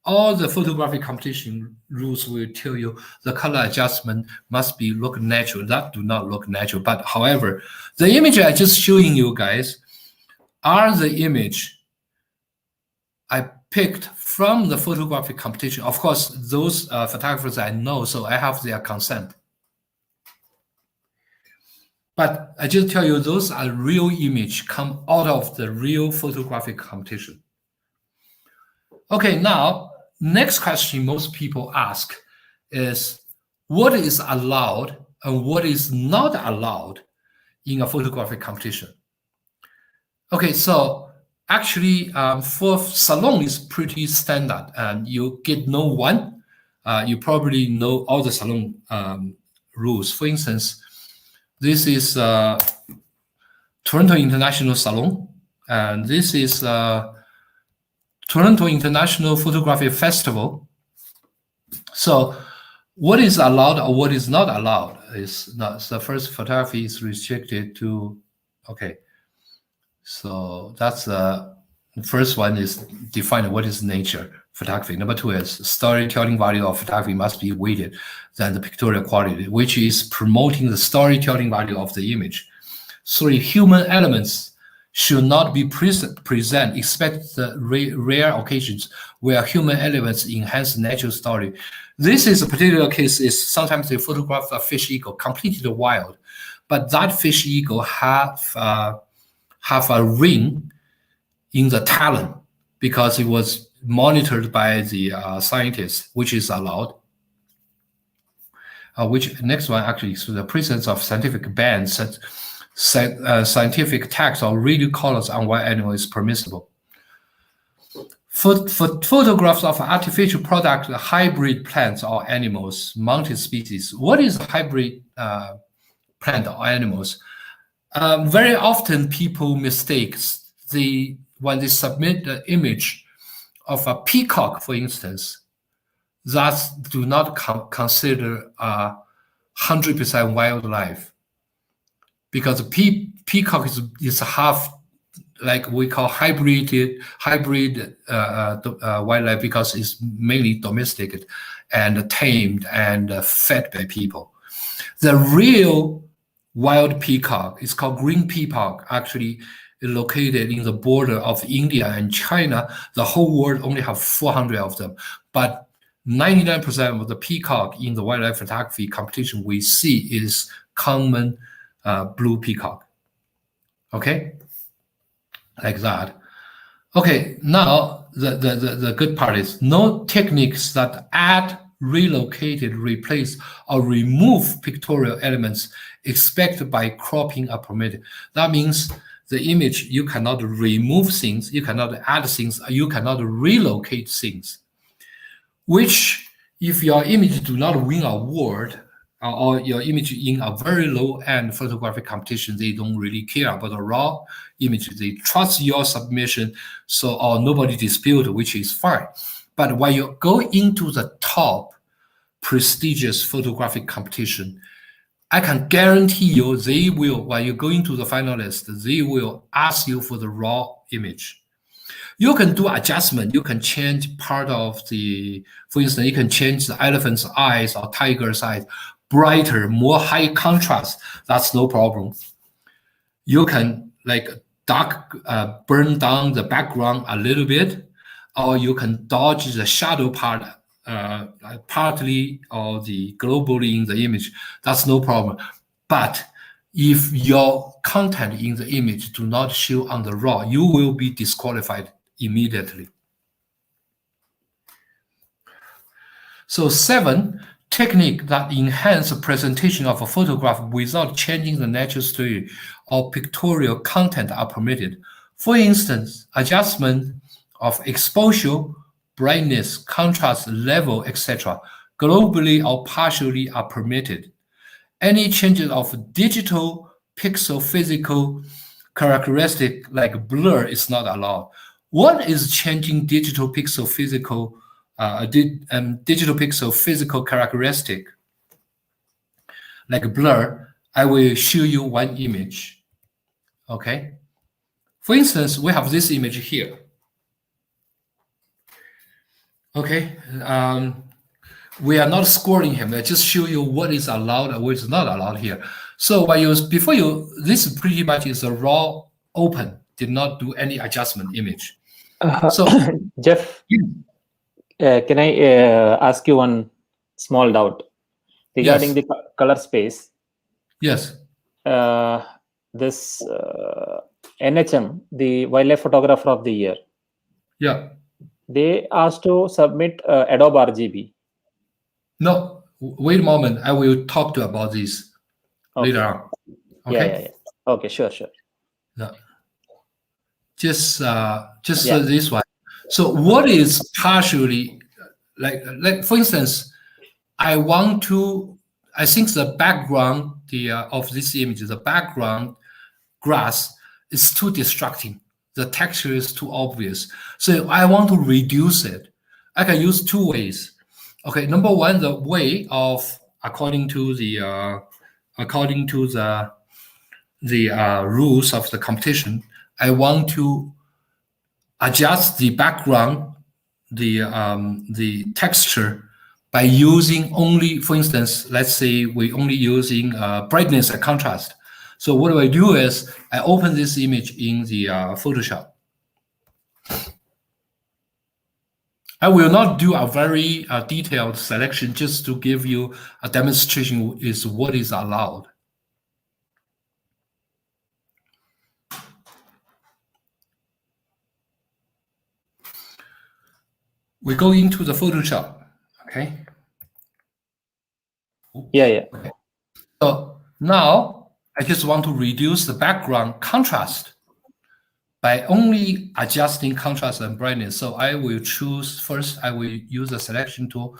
all the photographic competition rules will tell you the color adjustment must look natural. That do not look natural. But however, the image I just showing you guys are the image I picked from the photographic competition. Of course, those photographers I know, so I have their consent. But I just tell you, those are real image come out of the real photographic competition. Okay, now, next question most people ask is, what is allowed and what is not allowed in a photographic competition? Okay, so actually, for salon is pretty standard, and you get no one. You probably know all the salon rules. For instance, this is Toronto International Salon, and this is Toronto International Photography Festival. So what is allowed or what is not allowed is not, the first photography is restricted to, okay. So that's the first one is define what is nature photography. Number two is storytelling value of photography must be weighted than the pictorial quality, which is promoting the storytelling value of the image. Three, human elements should not be present except the rare occasions where human elements enhance natural story. This is a particular case is sometimes they photograph a fish eagle completely wild, but that fish eagle have a ring in the talon because it was monitored by the scientists, which is allowed. Which next one actually is the presence of scientific bands, scientific tags or radio colors on one animal is permissible. For photographs of artificial product, hybrid plants or animals, mounted species. What is hybrid plant or animals? Very often people mistake when they submit the image of a peacock, for instance, that do not consider 100% wildlife, because peacock is half, like we call hybrid wildlife, because it's mainly domesticated and tamed and fed by people. The real wild peacock is called green peacock, actually located in the border of India and China. The whole world only have 400 of them, but 99% of the peacock in the wildlife photography competition we see is common blue peacock. Okay, like that. Okay, now the good part is no techniques that add, relocated, replace, or remove pictorial elements expected by cropping are permitted. That means the image, you cannot remove things, you cannot add things, you cannot relocate things. Which, if your image do not win an award, or your image in a very low-end photographic competition, they don't really care about the raw image. They trust your submission, so nobody dispute, which is fine. But when you go into the top prestigious photographic competition, I can guarantee you they will, when you go into the finalist, they will ask you for the raw image. You can do adjustment. You can change part of the, for instance, you can change the elephant's eyes or tiger's eyes, brighter, more high contrast. That's no problem. You can like burn down the background a little bit, or you can dodge the shadow part partly or the globally in the image. That's no problem. But if your content in the image do not show on the raw, you will be disqualified immediately. So 7, technique that enhance the presentation of a photograph without changing the natural story or pictorial content are permitted. For instance, adjustment of exposure, brightness, contrast level, etc., globally or partially are permitted. Any changes of digital pixel physical characteristic like blur is not allowed. What is changing digital pixel physical digital pixel physical characteristic like blur? I will show you one image. Okay. For instance, we have this image here. Okay. We are not scoring him. I just show you what is allowed and what is not allowed here. So when you this pretty much is a raw open, did not do any adjustment image. So Jeff, can I ask you one small doubt regarding the color space? Yes. This NHM, the Wildlife Photographer of the Year. Yeah. They asked to submit Adobe RGB. No, wait a moment. I will talk to you about this later on. Okay. Yeah. Okay, sure. No. Just this one. So what is partially like for instance, I think the background of this image, the background grass is too distracting. The texture is too obvious. So I want to reduce it. I can use 2 ways. Okay, number one, the way of according to the rules of the competition, I want to adjust the background, the texture by using only, for instance, let's say we only using brightness and contrast. So what I do is I open this image in the Photoshop. I will not do a very detailed selection, just to give you a demonstration is what is allowed. We go into the Photoshop, okay? Yeah. Okay. So now I just want to reduce the background contrast by only adjusting contrast and brightness. So I will choose first, I will use the selection tool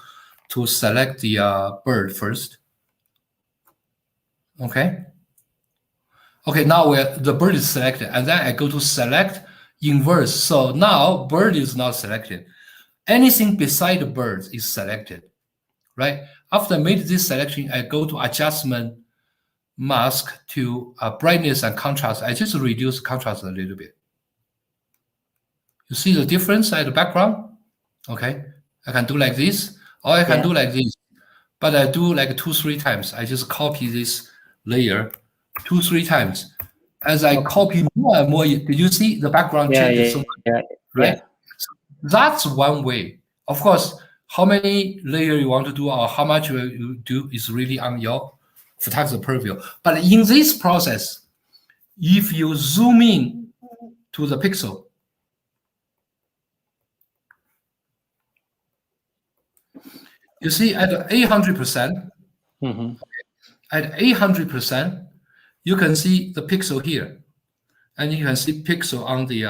to select the bird first. Okay. Okay, now the bird is selected, and then I go to select inverse. So now bird is not selected. Anything beside the bird is selected, right? After I made this selection, I go to adjustment mask to brightness and contrast. I just reduce contrast a little bit. You see the difference at the background? Okay, I can do like this, or I can do like this, but I do like 2-3 times. I just copy this layer 2-3 times. As I copy more and more, did you see the background changes so much? Right? Yeah. So that's one way. Of course, how many layers you want to do or how much you do is really on your photographer purview. But in this process, if you zoom in to the pixel, you see at 800%, at 800%, you can see the pixel here, and you can see pixel on the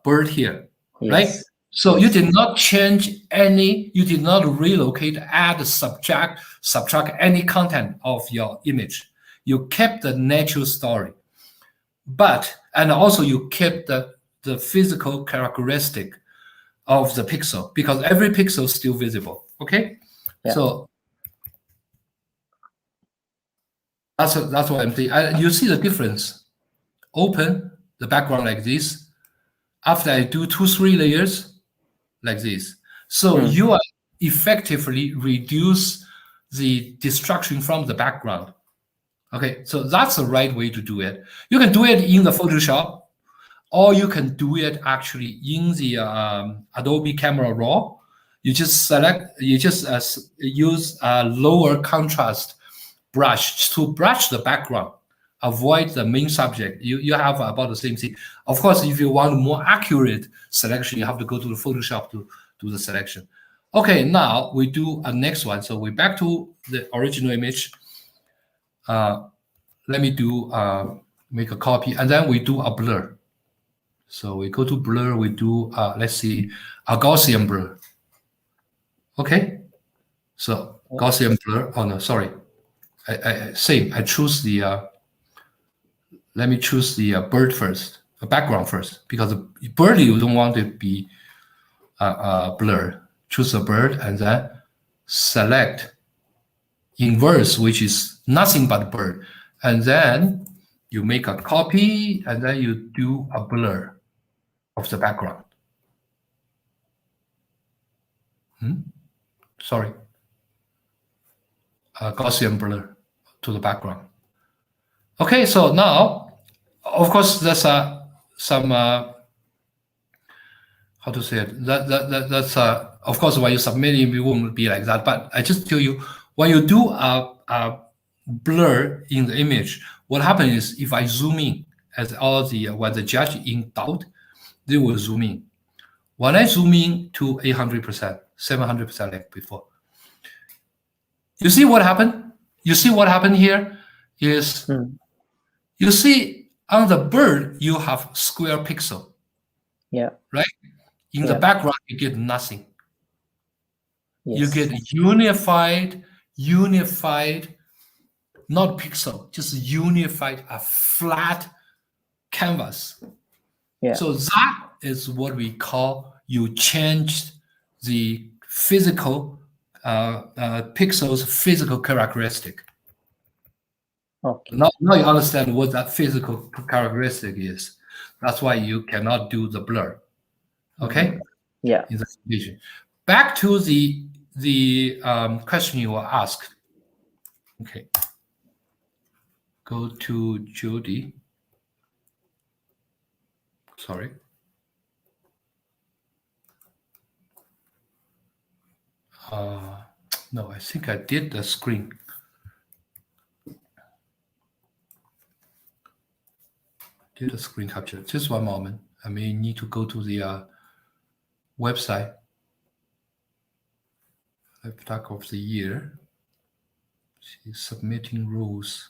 bird here, right? So you did not change any, you did not relocate, add, subtract any content of your image. You kept the natural story. and also you keep the physical characteristic of the pixel, because every pixel is still visible. Okay, Yeah. so that's what I'm saying. You see the difference. Open the background like this. After I do 2-3 layers like this, so you are effectively reduce the distraction from the background. Okay, so that's the right way to do it. You can do it in the Photoshop, or you can do it actually in the Adobe Camera Raw. You just use a lower contrast brush to brush the background, avoid the main subject. You have about the same thing. Of course, if you want more accurate selection, you have to go to the Photoshop to do the selection. Okay, now we do a next one. So we're back to the original image. Let me do make a copy, and then we do a blur. So we go to blur, we do let's see, a Gaussian blur. Okay, so Gaussian blur. Oh no, sorry. I choose the let me choose the bird first, the background first, because the bird you don't want it to be blurred. Choose a bird and then select inverse, which is nothing but bird, and then you make a copy and then you do a blur of the background. Sorry, Gaussian blur to the background. Okay, so now, of course, there's some how to say it. That's of course when you submit it, it won't be like that. But I just tell you, when you do a blur in the image, what happens is if I zoom in, as all the when the judge in doubt, they will zoom in. When I zoom in to 800%, 700% like before, you see what happened? You see what happened here is you see on the bird you have square pixel. Yeah. Right? In the background you get nothing. Yes. You get unified, not pixel, just unified, a flat canvas. Yeah. So that is what we call you changed the physical pixels physical characteristic. Okay. Now you understand what that physical characteristic is. That's why you cannot do the blur. Okay. Yeah. In the vision. Back to the question you were asked. Okay. Go to Jody. Sorry. No, I think I did the screen. Did a screen capture. Just one moment. I may need to go to the website. Photographer of the year. She's submitting rules.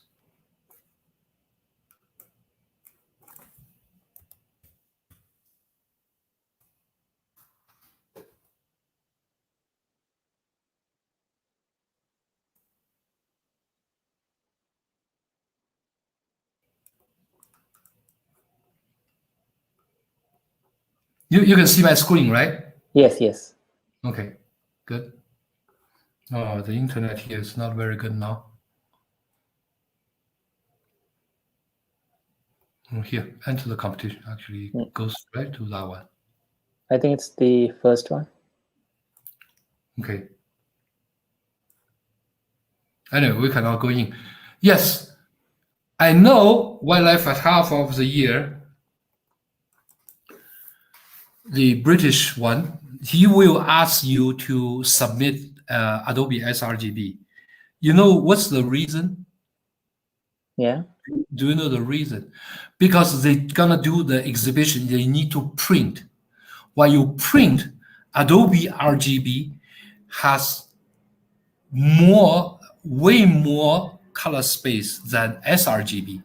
You can see my screen, right? Yes, yes. Okay, good. Oh, the internet here is not very good now. Here, enter the competition. Actually, goes right to that one. I think it's the first one. Okay. Anyway, we cannot go in. Yes, I know wildlife at half of the year. The British one, he will ask you to submit Adobe sRGB. You know what's the reason? Yeah. Do you know the reason? Because they're gonna do the exhibition, they need to print. When you print, Adobe RGB has way more color space than sRGB.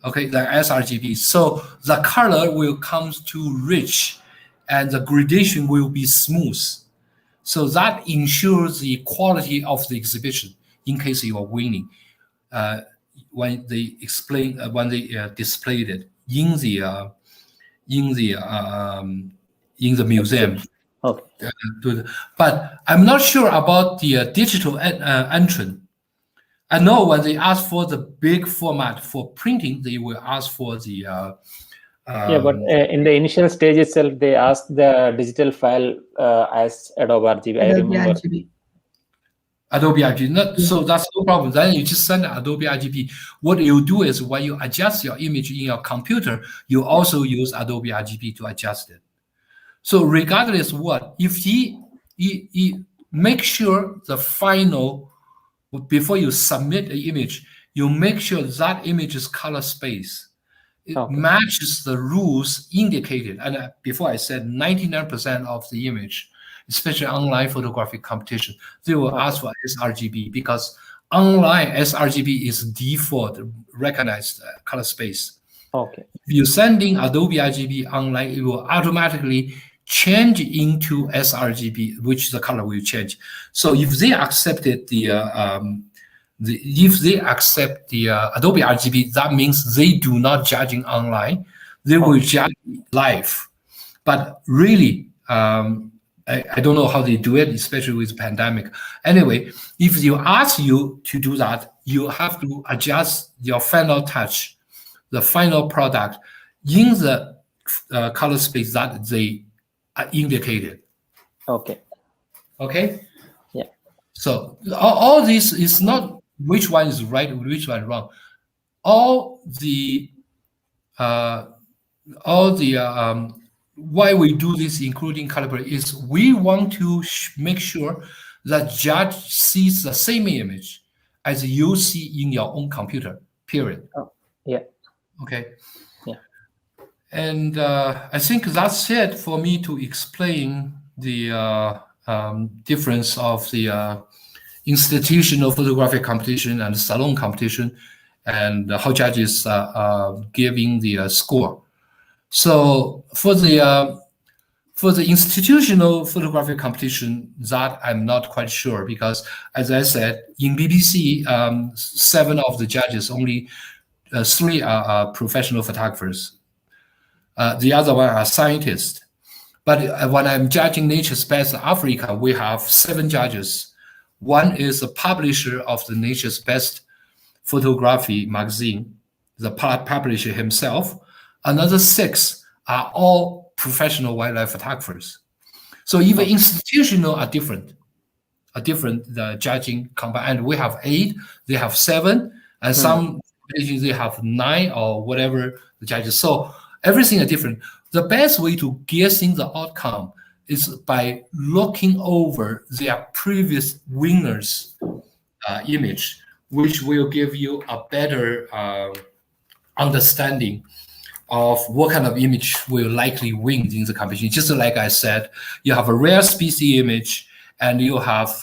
Okay, than sRGB. So the color will come too rich and the gradation will be smooth. So that ensures the quality of the exhibition in case you are winning. explain when they displayed it in the museum. Okay. But I'm not sure about the digital entrant. I know when they ask for the big format for printing, they will ask for the but in the initial stage itself, they ask the digital file as Adobe RGB. I remember. RGB. Adobe RGB. So that's no problem. Then you just send Adobe RGB. What you do is when you adjust your image in your computer, you also use Adobe RGB to adjust it. So regardless what, if he make sure the final, before you submit the image, you make sure that image's color space it matches the rules indicated. And before I said 99% of the image, especially online photographic competition, they will ask for sRGB because online sRGB is default recognized color space. Okay. If you sending Adobe RGB online, it will automatically change into sRGB, which the color will change. So if they accepted if they accept the Adobe RGB, that means they do not judging online. They will judge live. But really, I don't know how they do it, especially with the pandemic. Anyway, if you ask you to do that, you have to adjust your final touch, the final product in the color space that they indicated. Okay. Okay. Yeah. So all this is not which one is right, which one wrong. All the why we do this, including calibrate, is we want to make sure that judge sees the same image as you see in your own computer. Period. Oh, yeah. Okay. Yeah. And I think that's it for me to explain the difference of the institutional photographic competition and salon competition, and how judges giving the score. So for the institutional photographic competition, that I'm not quite sure because, as I said, in BBC, 7 of the judges, only 3 are professional photographers. The other one are scientists. But when I'm judging Nature's Best Africa, we have 7 judges. One is the publisher of the Nature's Best Photography magazine, the publisher himself. Another 6 are all professional wildlife photographers. So even institutional are different. The judging combined. And we have 8, they have 7, and some they have 9 or whatever the judges. So everything is different. The best way to guessing the outcome is by looking over their previous winners' image, which will give you a better understanding of what kind of image will likely win in the competition. Just like I said, you have a rare species image, and you have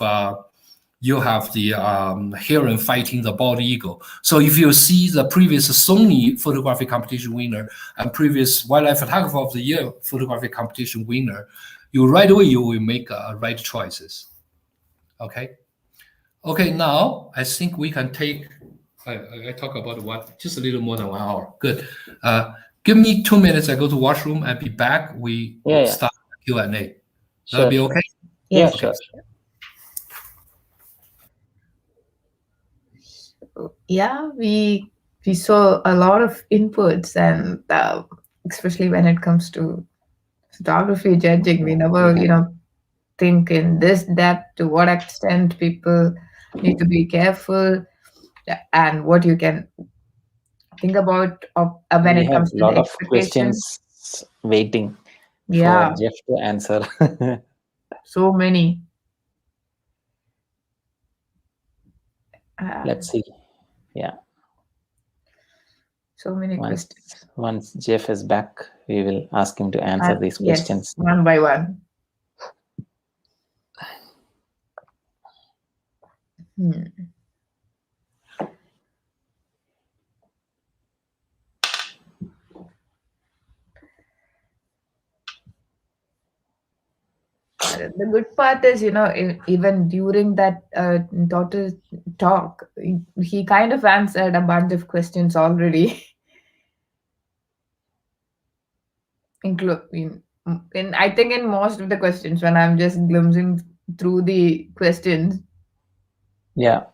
the heron fighting the bald eagle. So if you see the previous Sony photographic competition winner and previous wildlife photographer of the year photographic competition winner, right away you will make right choices. Okay. Now I think we can take. I talk about what just a little more than 1 hour. Good. Give me 2 minutes. I go to washroom. I'll be back. We start Q&A. That'll be okay. Yes. Sure. Yeah, we saw a lot of inputs, and especially when it comes to photography judging, we never think in this depth to what extent people need to be careful, and what you can think about when it comes to a lot the of expectations. questions waiting Yeah, for Jeff to answer. so many. Let's see. Yeah. So many questions. Once Jeff is back, we will ask him to answer these questions. One by one. the good part is, even during that daughter talk, he kind of answered a bunch of questions already. In I think in most of the questions, when I'm just glimpsing through the questions. Yeah.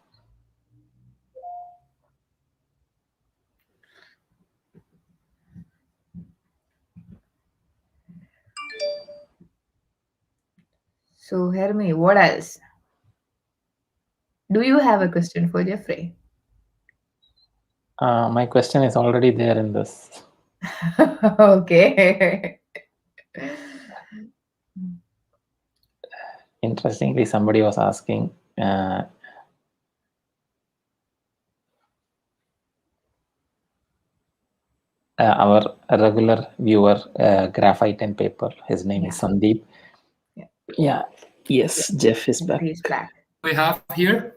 So, Hermi, what else? Do you have a question for Jeffrey? My question is already there in this. Okay. Interestingly, somebody was asking, our regular viewer, Graphite and Paper. His name is Sandeep. Yeah. Yes, Jeff is back. He's back. We have here.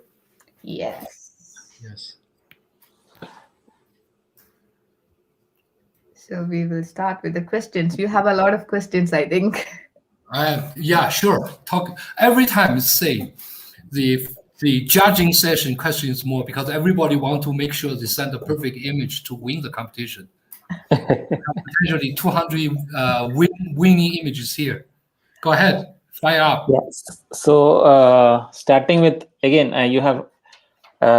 Yes. Yes. So we will start with the questions. You have a lot of questions, I think. Yeah, sure. Talk every time. It's same. The judging session questions more because everybody want to make sure they send a perfect image to win the competition. Potentially 200 winning images here. Go ahead, fire up. Yes. So starting with, again, you have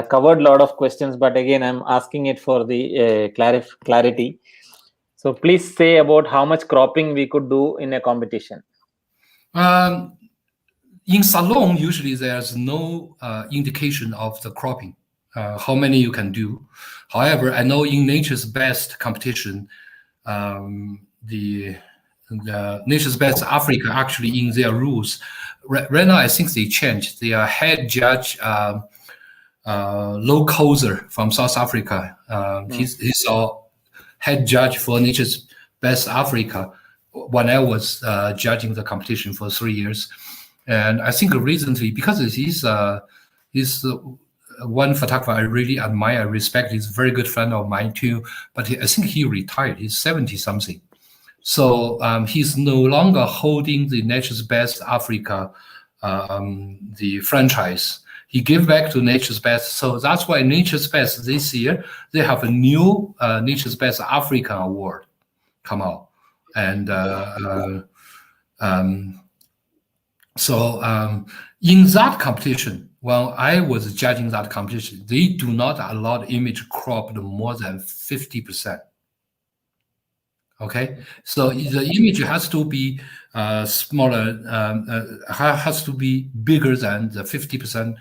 covered a lot of questions, but again, I'm asking it for the clarity. So please say about how much cropping we could do in a competition. In salon, usually there's no indication of the cropping, how many you can do. However, I know in Nature's Best competition, the Nature's Best Africa actually in their rules. Right now, I think they changed. Their head judge, Lo Kozer from South Africa, he's our head judge for Nature's Best Africa when I was judging the competition for 3 years. And I think recently, because he's one photographer I really admire, respect. He's a very good friend of mine too. But I think he retired. He's 70 something. So he's no longer holding the Nature's Best Africa, the franchise. He gave back to Nature's Best. So that's why Nature's Best this year, they have a new Nature's Best Africa award come out. And so in that competition, when I was judging that competition, they do not allow image cropped more than 50%. Okay, so the image has to be smaller, has to be bigger than the 50%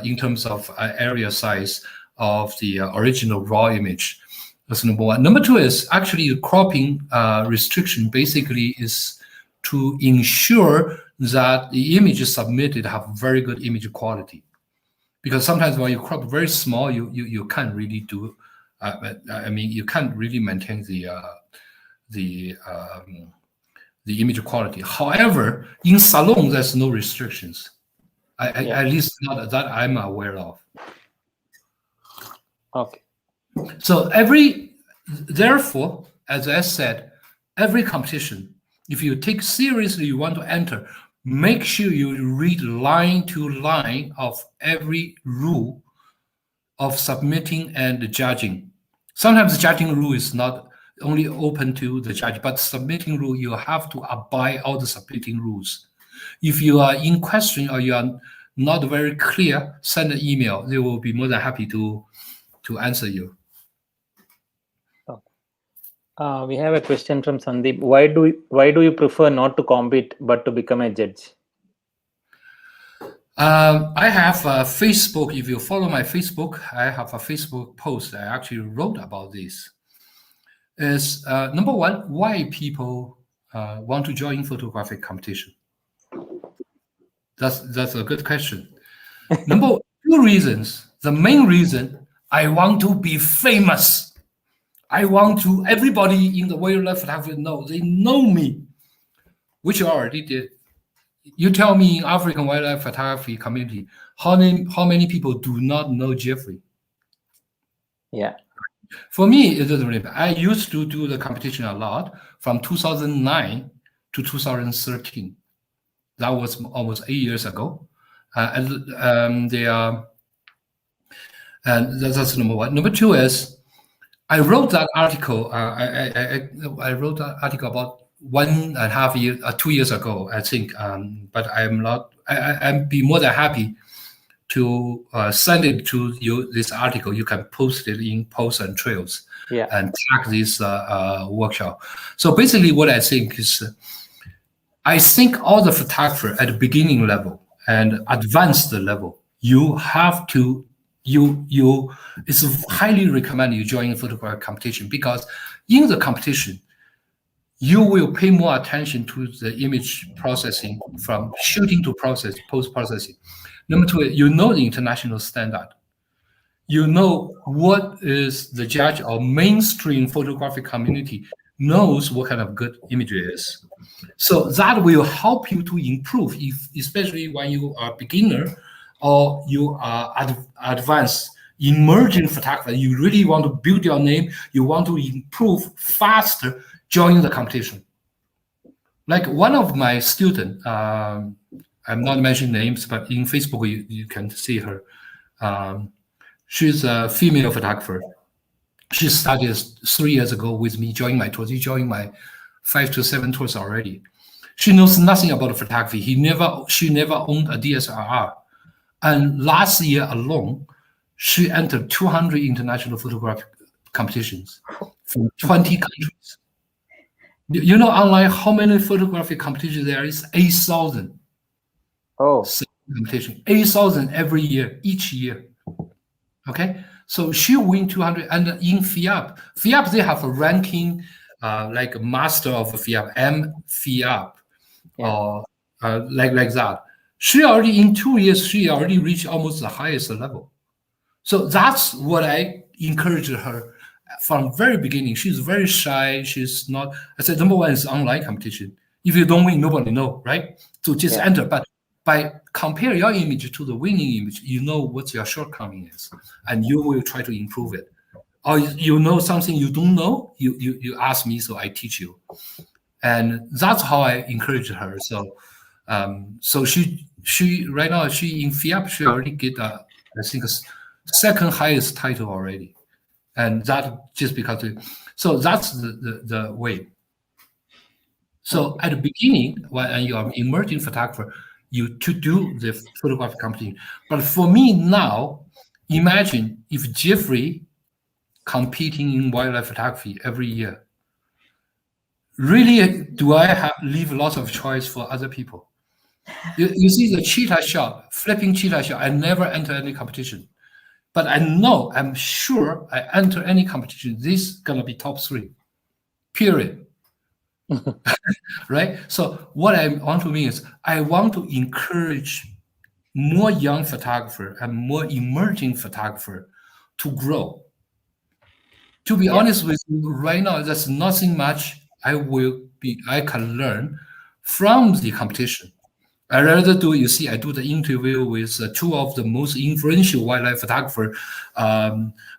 in terms of area size of the original raw image. That's number one. Number two is actually the cropping restriction basically is to ensure that the images submitted have very good image quality. Because sometimes when you crop very small, you can't really do. I mean, you can't really maintain the image quality. However, in salon, there's no restrictions. At least not that I'm aware of. Okay. So therefore, as I said, every competition, if you take seriously, you want to enter, make sure you read line to line of every rule of submitting and judging. Sometimes the judging rule is not only open to the judge, but submitting rule, you have to abide all the submitting rules. If you are in question or you are not very clear, send an email. They will be more than happy to answer you. We have a question from Sandeep. Why do you prefer not to compete but to become a judge? I have a Facebook. If you follow my Facebook, I have a Facebook post. I actually wrote about this. Is number one, why people want to join photographic competition? That's a good question. Number two reasons. The main reason, I want to be famous. I want to everybody in the wildlife photography know they know me, which I already did. You tell me in African wildlife photography community, how many people do not know Jeffrey? Yeah. For me, it doesn't really matter. I used to do the competition a lot from 2009 to 2013. That was almost 8 years ago. And that's number one. Number two is, I wrote that article. I wrote that article about 1.5 years, 2 years ago, I think. But I'm not. I'd be more than happy to send it to you. This article, you can post it in Posts and Trails, and tag this workshop. So basically, what I think is, I think all the photographer at the beginning level and advanced level, you have to. It's highly recommended you join a photography competition, because in the competition, you will pay more attention to the image processing from shooting to post-processing. Number two, you know the international standard. You know what is the judge or mainstream photographic community knows what kind of good imagery is. So that will help you to improve, especially when you are a beginner or you are advanced, emerging photographer. You really want to build your name. You want to improve faster. Join the competition. Like one of my students, I'm not mentioning names, but in Facebook you can see her. She's a female photographer. She started 3 years ago with me, joined my tours. She joined my 5 to 7 tours already. She knows nothing about photography. She never owned a DSLR. And last year alone, she entered 200 international photographic competitions from 20 countries. You know online how many photographic competitions there is? 8,000. Oh. Competition. 8,000 every year, each year. Okay? So she win 200. And in FIAP, they have a ranking like a master of FIAP, FIAP, or like that. She already, in 2 years, she already reached almost the highest level. So that's what I encouraged her from very beginning. She's very shy. She's not. I said, number one is online competition. If you don't win, nobody know, right? So just enter. But by compare your image to the winning image, you know what your shortcoming is, and you will try to improve it. Or you know something you don't know, you ask me, so I teach you. And that's how I encouraged her. So so she right now, she in FIAP, she already get I think a second highest title already. And that just because so that's the way. So at the beginning, when you are emerging photographer, you to do the photographic competition. But for me now, imagine if Jeffrey competing in wildlife photography every year. Really, do I leave lots of choice for other people? You see the cheetah shot, flipping cheetah shot, I never enter any competition. But I'm sure I enter any competition, this is gonna be top 3, period. Right? So what I want to mean is, I want to encourage more young photographer and more emerging photographer to grow. To be honest with you, right now, there's nothing much I can learn from the competition. I rather do, you see, I do the interview with 2 of the most influential wildlife photographer,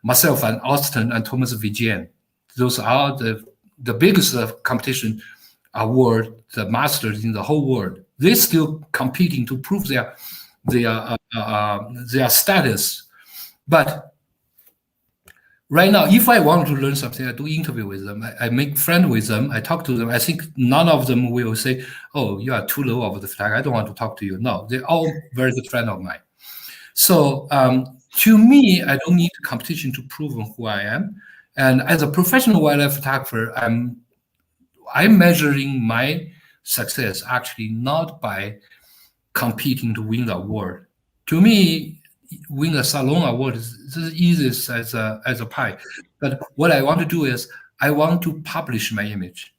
myself and Austin and Thomas Vigian. Those are the biggest competition award, the masters in the whole world. They're still competing to prove their status. But right now, if I want to learn something, I do interview with them. I make friends with them. I talk to them. I think none of them will say, "Oh, you are too low of the flag. I don't want to talk to you." No, they're all very good friends of mine. So to me, I don't need competition to prove who I am. And as a professional wildlife photographer, I'm measuring my success actually not by competing to win the award. To me, win a Salon award is the easiest as a pie. But what I want to do is I want to publish my image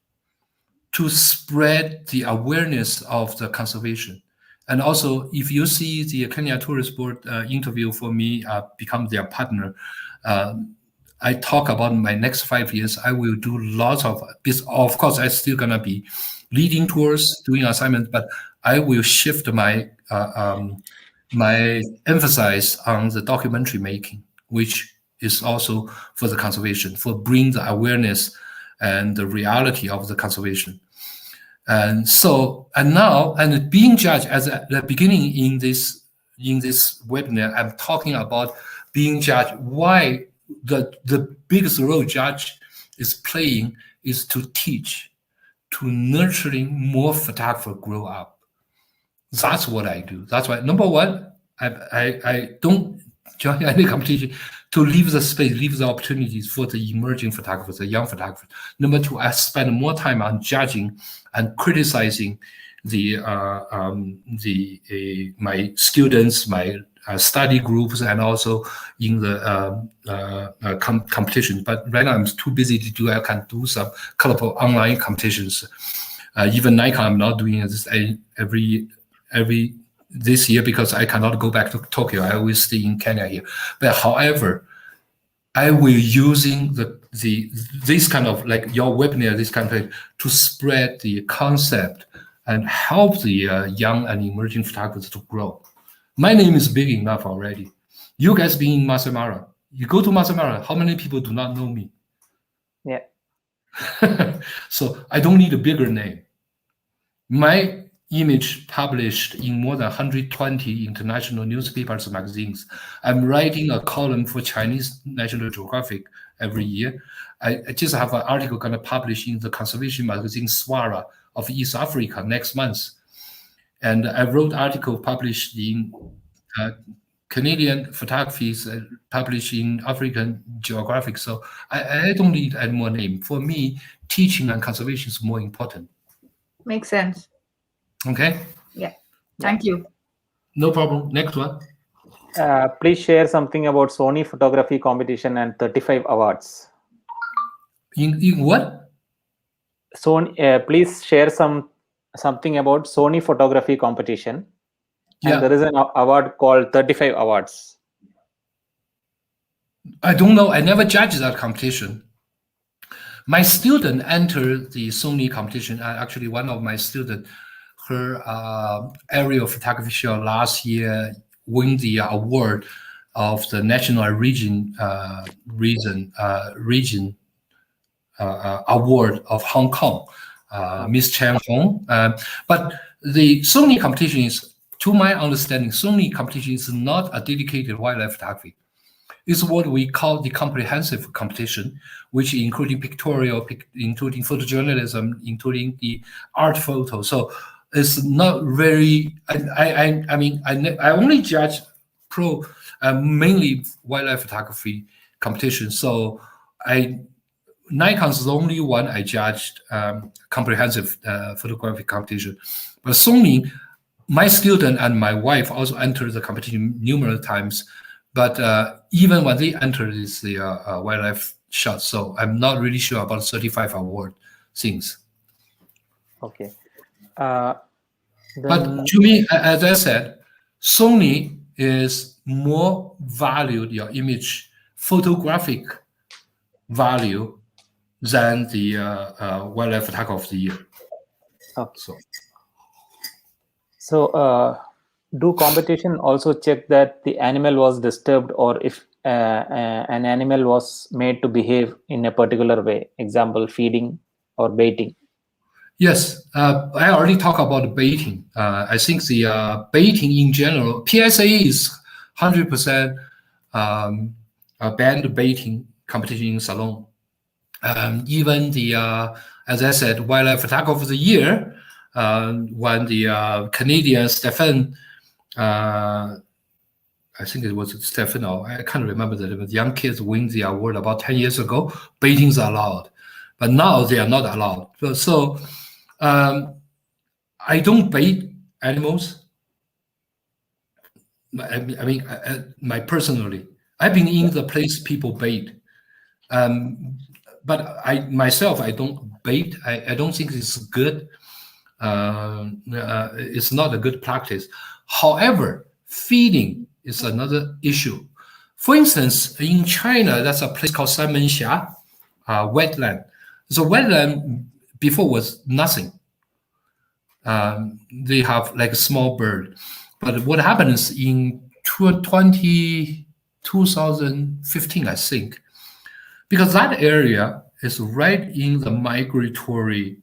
to spread the awareness of the conservation. And also, if you see the Kenya Tourist Board interview for me, become their partner, I talk about my next 5 years. I will do lots of course, I'm still gonna be leading tours, doing assignments, but I will shift my my emphasis on the documentary making, which is also for the conservation, for bring the awareness and the reality of the conservation. And now being judged at the beginning in this webinar, I'm talking about being judged. Why the biggest role judge is playing is to teach, to nurturing more photographers grow up. That's what I do. That's why, number one, I don't join any competition to leave the space, leave the opportunities for the emerging photographers, the young photographers. Number two, I spend more time on judging and criticizing my students, my study groups, and also in the competition. But right now I'm too busy to do. I can do some colorful online competitions. Even Nikon, I'm not doing this every this year because I cannot go back to Tokyo. I always stay in Kenya here. But however, I will using this kind of like your webinar, this kind of thing, to spread the concept and help the young and emerging photographers to grow. My name is big enough already. You guys being in Masamara, you go to Masamara, how many people do not know me? Yeah. So I don't need a bigger name. My image published in more than 120 international newspapers and magazines. I'm writing a column for Chinese National Geographic every year. I just have an article going to publish in the conservation magazine Swara of East Africa next month. And I wrote article published in Canadian photographies, published in African Geographic. So I don't need any more name. For me, teaching and conservation is more important. Makes sense. Okay. Yeah. Thank you. No problem. Next one. Please share something about Sony photography competition and 35 awards. In what? Sony, please share something about Sony photography competition. Yeah. And there is an award called 35 awards. I don't know. I never judged that competition. My student entered the Sony competition. Actually, one of my students, her aerial photography show last year won the award of the national region award of Hong Kong, Miss Chen Hong. But the Sony competition is, to my understanding, Sony competition is not a dedicated wildlife photography. It's what we call the comprehensive competition, which including pictorial, including photojournalism, including the art photo. So it's not very. I mean, I only judge mainly wildlife photography competition. So Nikon's the only one I judged comprehensive photographic competition. But Sony, my student and my wife also entered the competition numerous times. But even when they entered, it's the wildlife shot. So I'm not really sure about 35 award things. Okay. But to me, as I said, Sony is more valued your image photographic value than the wildlife photographer of the year. Okay. So do competition also check that the animal was disturbed, or if an animal was made to behave in a particular way, example, feeding or baiting? Yes, I already talked about baiting. I think the baiting in general, PSA is 100% banned baiting competition in salon. Even the, as I said, wildlife photographer of the year, when the Canadian Stephen, I think it was Stefano, I can't remember the name, but young kids win the award about 10 years ago, baitings are allowed. But now they are not allowed. So I don't bait animals. I mean, my personally, I've been in the place people bait. But myself, I don't bait. I don't think it's good. It's not a good practice. However, feeding is another issue. For instance, in China, that's a place called Sanmenxia, wetland. So wetland before was nothing. They have like a small bird. But what happens in 2015, I think, because that area is right in the migratory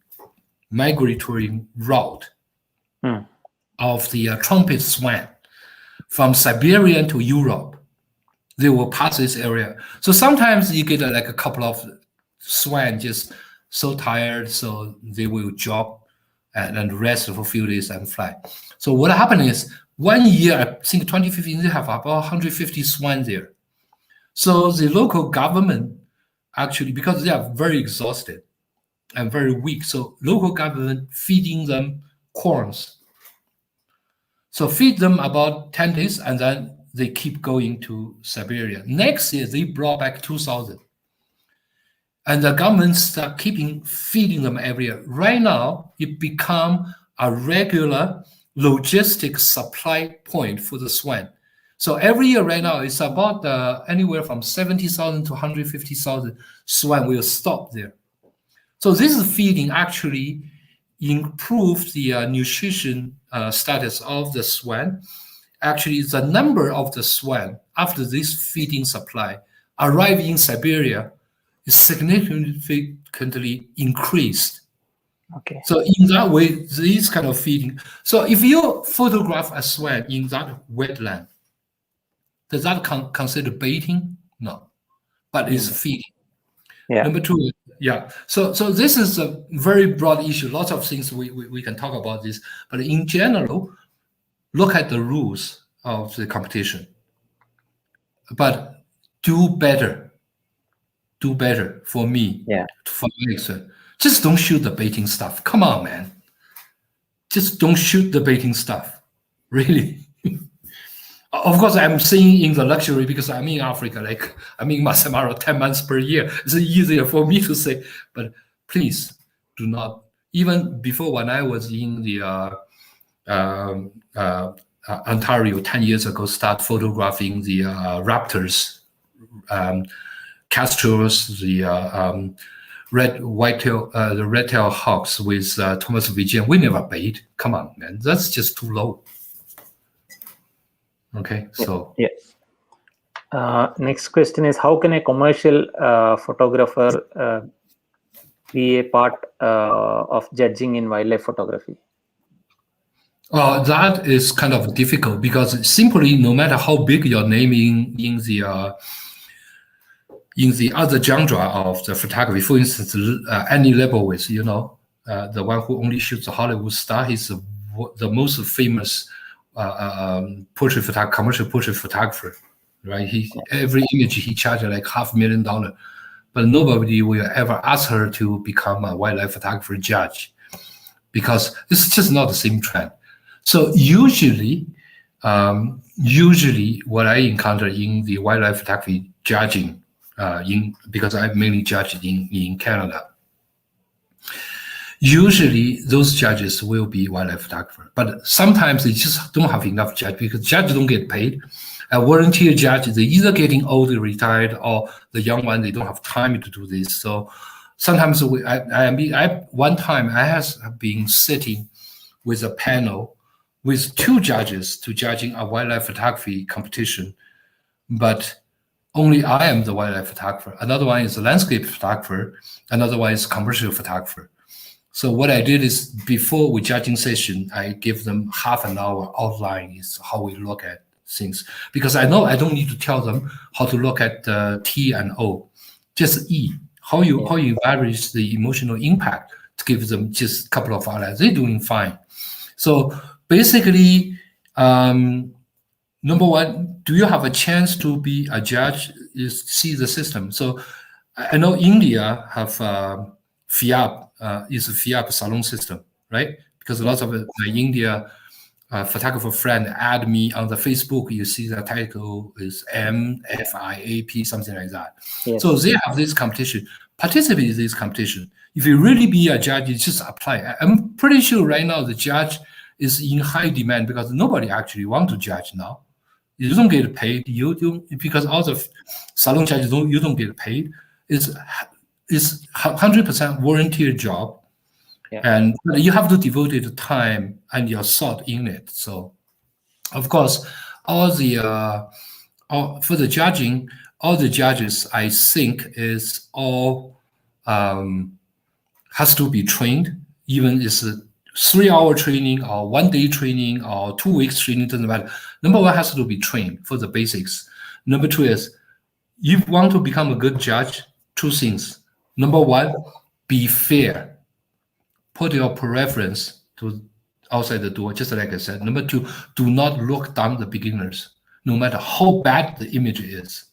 migratory route of the trumpet swan from Siberia to Europe. They will pass this area. So sometimes you get like a couple of swan just so tired, so they will drop and rest for a few days and fly. So what happened is 1 year, I think 2015, they have about 150 swans there. So the local government actually, because they are very exhausted and very weak, so local government feeding them corns. So feed them about 10 days and then they keep going to Siberia. Next year, they brought back 2,000. And the government start feeding them every year. Right now, it become a regular logistic supply point for the swan. So every year right now, it's about anywhere from 70,000 to 150,000 swan will stop there. So this feeding actually improves the nutrition status of the swan. Actually, the number of the swan after this feeding supply arrive in Siberia is significantly increased. Okay. So in that way, this kind of feeding. So if you photograph a swan in that wetland, does that consider baiting? No, but it's feeding. Yeah. Number two, yeah. So this is a very broad issue. Lots of things we can talk about this, but in general, look at the rules of the competition. But do better for me. Yeah. For me, just don't shoot the baiting stuff. Come on, man. Just don't shoot the baiting stuff. Really. Of course, I'm saying in the luxury because I'm in Africa, like I'm in Masamaro 10 months per year. It's easier for me to say, but please do not. Even before when I was in the Ontario 10 years ago, start photographing the raptors, kestrels, the red-tailed hawks with Thomas Vigean. We never bait. Come on, man. That's just too low. Okay, so yes. Next question is, how can a commercial photographer be a part of judging in wildlife photography? That is kind of difficult because simply no matter how big your name in the other genre of the photography, for instance, Annie Leibovitz, the one who only shoots a Hollywood star, he's the most famous commercial portrait photographer, right? Every image he charged like $500,000, but nobody will ever ask her to become a wildlife photographer judge because it's just not the same trend. So usually what I encounter in the wildlife photography judging, because I mainly judged in Canada. Usually those judges will be wildlife photographer, but sometimes they just don't have enough judge because judges don't get paid. A volunteer judge, they're either getting old, retired, or the young one, they don't have time to do this. So sometimes one time I have been sitting with a panel with two judges to judging a wildlife photography competition, but only I am the wildlife photographer. Another one is a landscape photographer. Another one is commercial photographer. So what I did is before we judging session, I give them half an hour outline is how we look at things. Because I know I don't need to tell them how to look at T and O, just E. How you evaluate the emotional impact to give them just a couple of outlines. They're doing fine. So basically, number one, do you have a chance to be a judge? Is see the system. So I know India have FIAP, is a FIAP salon system, right? Because lots of the India photographer friend add me on the Facebook. You see the title is MFIAP, something like that. Yes. So they have this competition. Participate in this competition. If you really be a judge, you just apply. I'm pretty sure right now the judge is in high demand because nobody actually want to judge now. You don't get paid. You don't, because all the salon judges you don't get paid. It's 100% volunteer job, and you have to devote the time and your thought in it. So, of course, for the judging, all the judges I think is all has to be trained even it's a 3-hour training or 1-day training or 2 weeks training, doesn't matter. Number one has to be trained for the basics. Number two is, you want to become a good judge, 2 things. Number one, be fair. Put your preference to outside the door, just like I said. Number two, do not look down the beginners, no matter how bad the image is.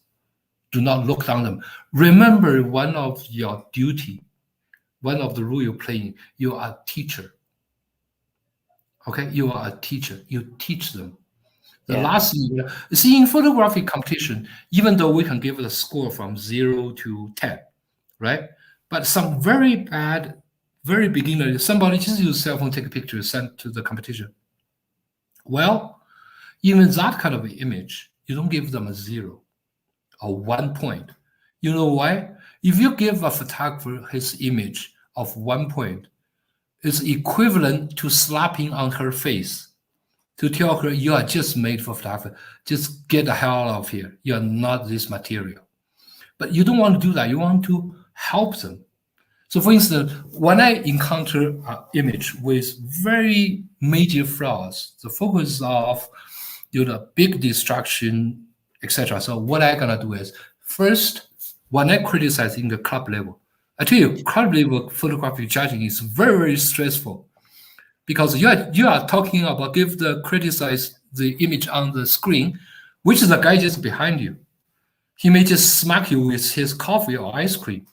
Do not look down them. Remember, one of your duty, one of the role you're playing, you are a teacher. Okay, you are a teacher. You teach them. The last thing, see, in photographic competition, even though we can give it a score from 0 to 10, right? But some very bad, very beginner, somebody just use cell phone, take a picture, send to the competition. Well, even that kind of image, you don't give them a 0 or 1 point. You know why? If you give a photographer his image of 1 point, it's equivalent to slapping on her face to tell her, you are just made for photography. Just get the hell out of here. You are not this material. But you don't want to do that. You want to help them. So for instance, when I encounter an image with very major flaws, the focus of big distraction, etc. So what I'm gonna do is, first, when I criticize in the club level, I tell you, club level photography judging is very, very stressful, because you are talking about criticize the image on the screen, which is the guy just behind you. He may just smack you with his coffee or ice cream.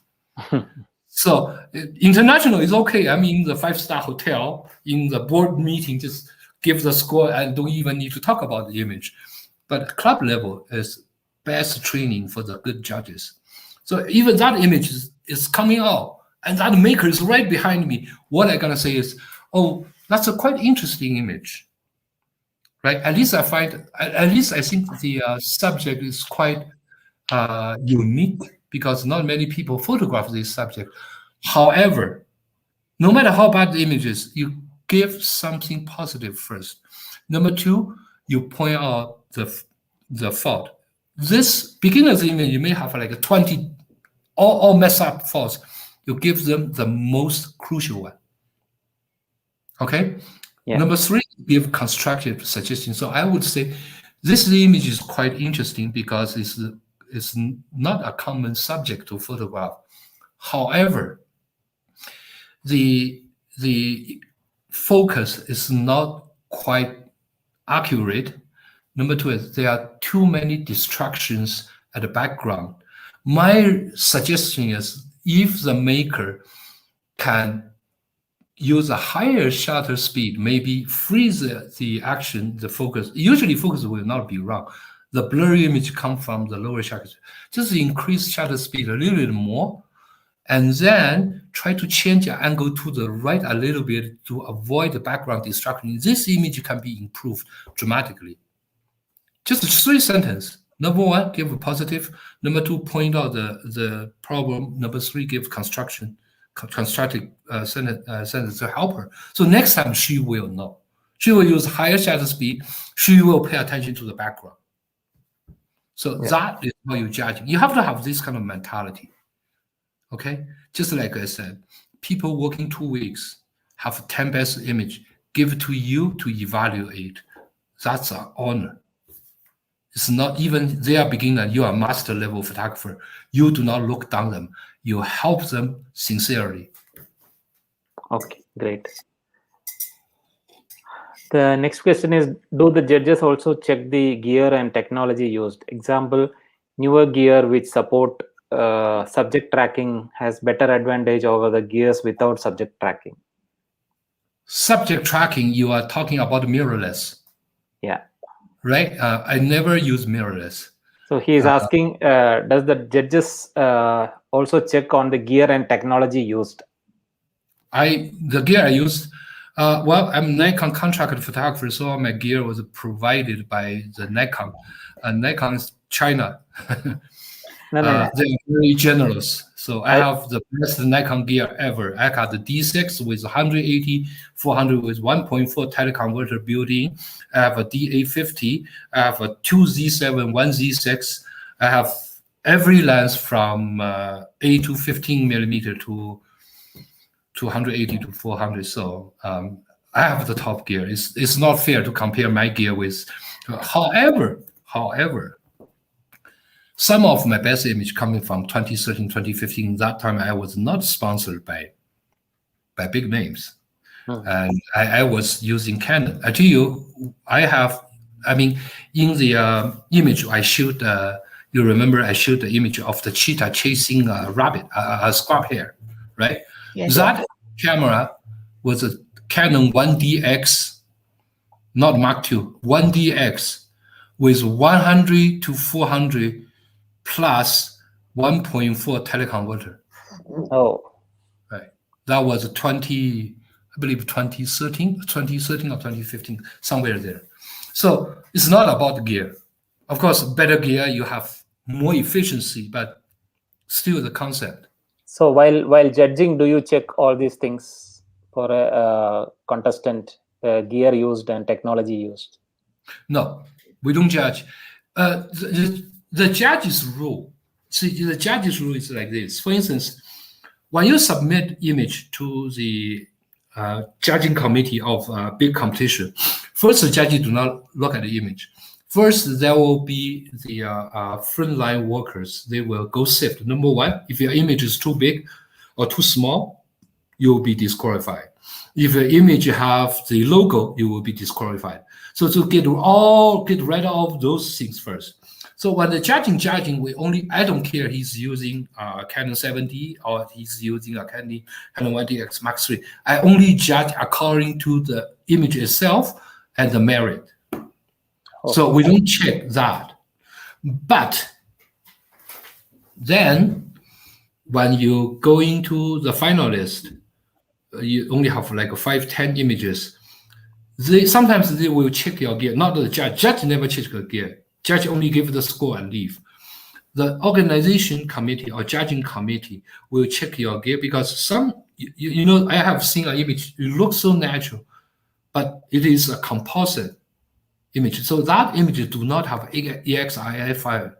So international is okay. I mean, the 5-star hotel in the board meeting just give the score and don't even need to talk about the image. But club level is best training for the good judges. So even that image is coming out, and that maker is right behind me. What I'm gonna say is, oh, that's a quite interesting image, right? At least I think the subject is quite unique, because not many people photograph this subject. However, no matter how bad the image is, you give something positive first. Number two, you point out the fault. This beginner's image, you may have like 20 all messed up faults. You give them the most crucial one. Okay. Yeah. Number three, give constructive suggestions. So I would say this image is quite interesting because it's not a common subject to photograph. However, the focus is not quite accurate. Number two is there are too many distractions at the background. My suggestion is, if the maker can use a higher shutter speed, maybe freeze the action, the focus. Usually focus will not be wrong. The blurry image comes from the lower shutter speed. Just increase shutter speed a little bit more, and then try to change the angle to the right a little bit to avoid the background distraction. This image can be improved dramatically. Just 3 sentences. Number one, give a positive. Number two, point out the problem. Number three, give constructive sentence to help her. So next time she will know. She will use higher shutter speed. She will pay attention to the background. So that is how you judge. You have to have this kind of mentality. Okay? Just like I said, people working 2 weeks have 10 best image, give it to you to evaluate. That's an honor. It's not even they are beginner, you are master level photographer. You do not look down them. You help them sincerely. Okay, great. The next question is, do the judges also check the gear and technology used? Example, newer gear which support subject tracking has better advantage over the gears without subject tracking. Subject tracking, you are talking about mirrorless. Yeah. Right? I never use mirrorless. So he is asking, does the judges also check on the gear and technology used? The gear I used, well, I'm Nikon contracted photographer, so my gear was provided by the Nikon. Nikon is China. They're very generous. So I have the best Nikon gear ever. I got the D6 with 180, 400 with 1.4 teleconverter built-in. I have a D850. I have a 2Z7, 1Z6. I have every lens from 8 to 15 millimeter to 180 to 400. So I have the top gear. It's not fair to compare my gear with. However, some of my best image coming from 2013, 2015. That time I was not sponsored by big names, and I was using Canon. I tell you, in the image I shoot. You remember I showed the image of the cheetah chasing a rabbit, a squab hare, right? Yes. That camera was a Canon 1DX, not Mark II, 1DX with 100 to 400 plus 1.4 teleconverter. Oh, Right. That was 2013 or 2015, somewhere there. So it's not about the gear. Of course, better gear, you have more efficiency, but still the concept. so while judging, do you check all these things for a contestant, gear used and technology used? No, we don't judge. The judge's rule. See, the judge's rule is like this. For instance, when you submit image to the judging committee of a big competition, first the judges do not look at the image. First, there will be the frontline workers. They will go sift. Number one, if your image is too big or too small, you will be disqualified. If your image have the logo, you will be disqualified. So to get rid of those things first. So when the judging, I don't care he's using Canon 7D or he's using a Canon 1DX Mark III. I only judge according to the image itself and the merit. Okay. So we don't check that. But then when you go into the finalist, you only have like 5-10 images. Sometimes they will check your gear, not the judge. Judge never check your gear. Judge only give the score and leave. The organization committee or judging committee will check your gear because I have seen an image. It looks so natural, but it is a composite image. So that image do not have EXIF file,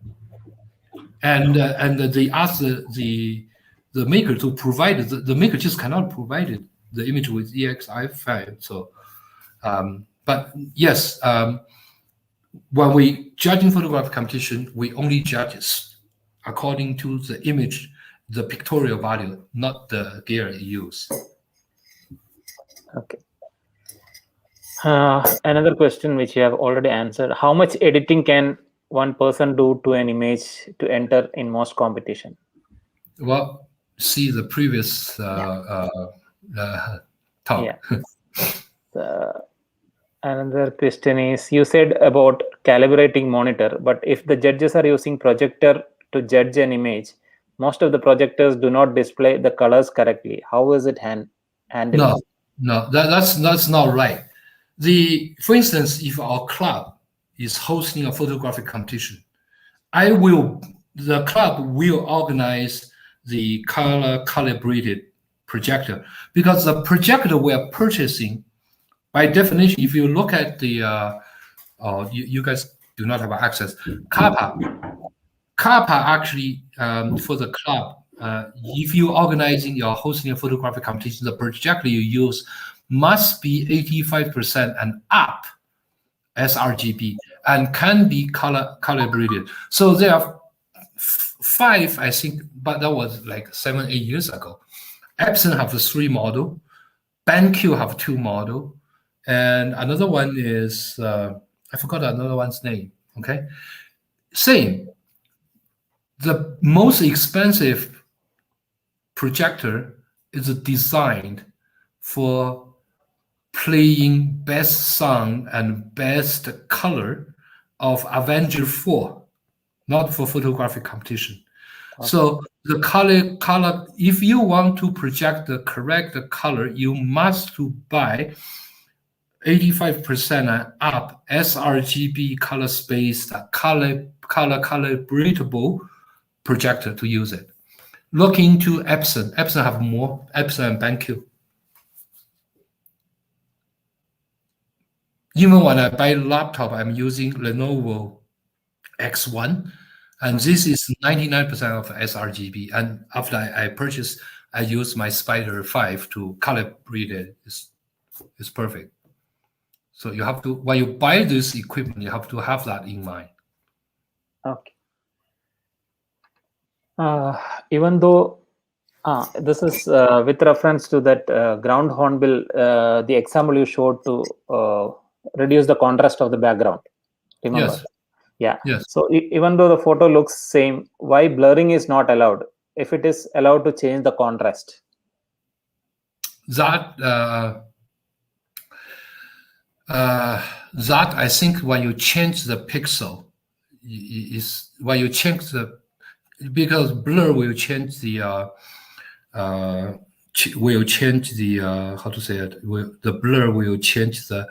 and they ask the maker to provide it. The maker just cannot provide the image with EXIF file. So, but yes. When we judging photograph competition, we only judge according to the image, the pictorial value, not the gear used. Okay. Another question which you have already answered: how much editing can one person do to an image to enter in most competition? Well, see the previous talk. Yeah. Another question is, you said about calibrating monitor, but if the judges are using projector to judge an image, most of the projectors do not display the colors correctly. How is it handled? No, that's not right. For instance, if our club is hosting a photographic competition, the club will organize the color calibrated projector, because the projector we are purchasing, by definition, if you look at the, you guys do not have access, CAPA actually, for the club, if you're hosting a photographic competition, the projector you use must be 85% and up sRGB and can be color calibrated. So there are 5, I think, but that was like 7-8 years ago. Epson have 3 model, BenQ have 2 model, and another one is, I forgot another one's name, okay? Same. The most expensive projector is designed for playing best sound and best color of Avenger 4, not for photographic competition. Okay. So the color, if you want to project the correct color, you must to buy 85% and up sRGB color space, color calibratable projector to use it. Look into Epson. Epson have more. Epson and BenQ. Even when I buy a laptop, I'm using Lenovo X1, and this is 99% of sRGB. And after I purchased I use my Spider 5 to calibrate it. It's perfect. So you have to, when you buy this equipment, you have to have that in mind. Okay. Even though this is with reference to that ground hornbill, the example you showed to reduce the contrast of the background. Remember? Yes. Yeah. Yes. So even though the photo looks same, why blurring is not allowed? If it is allowed to change the contrast. That I think when you change the pixel is when you change the, because blur will change the how to say it, the blur will change the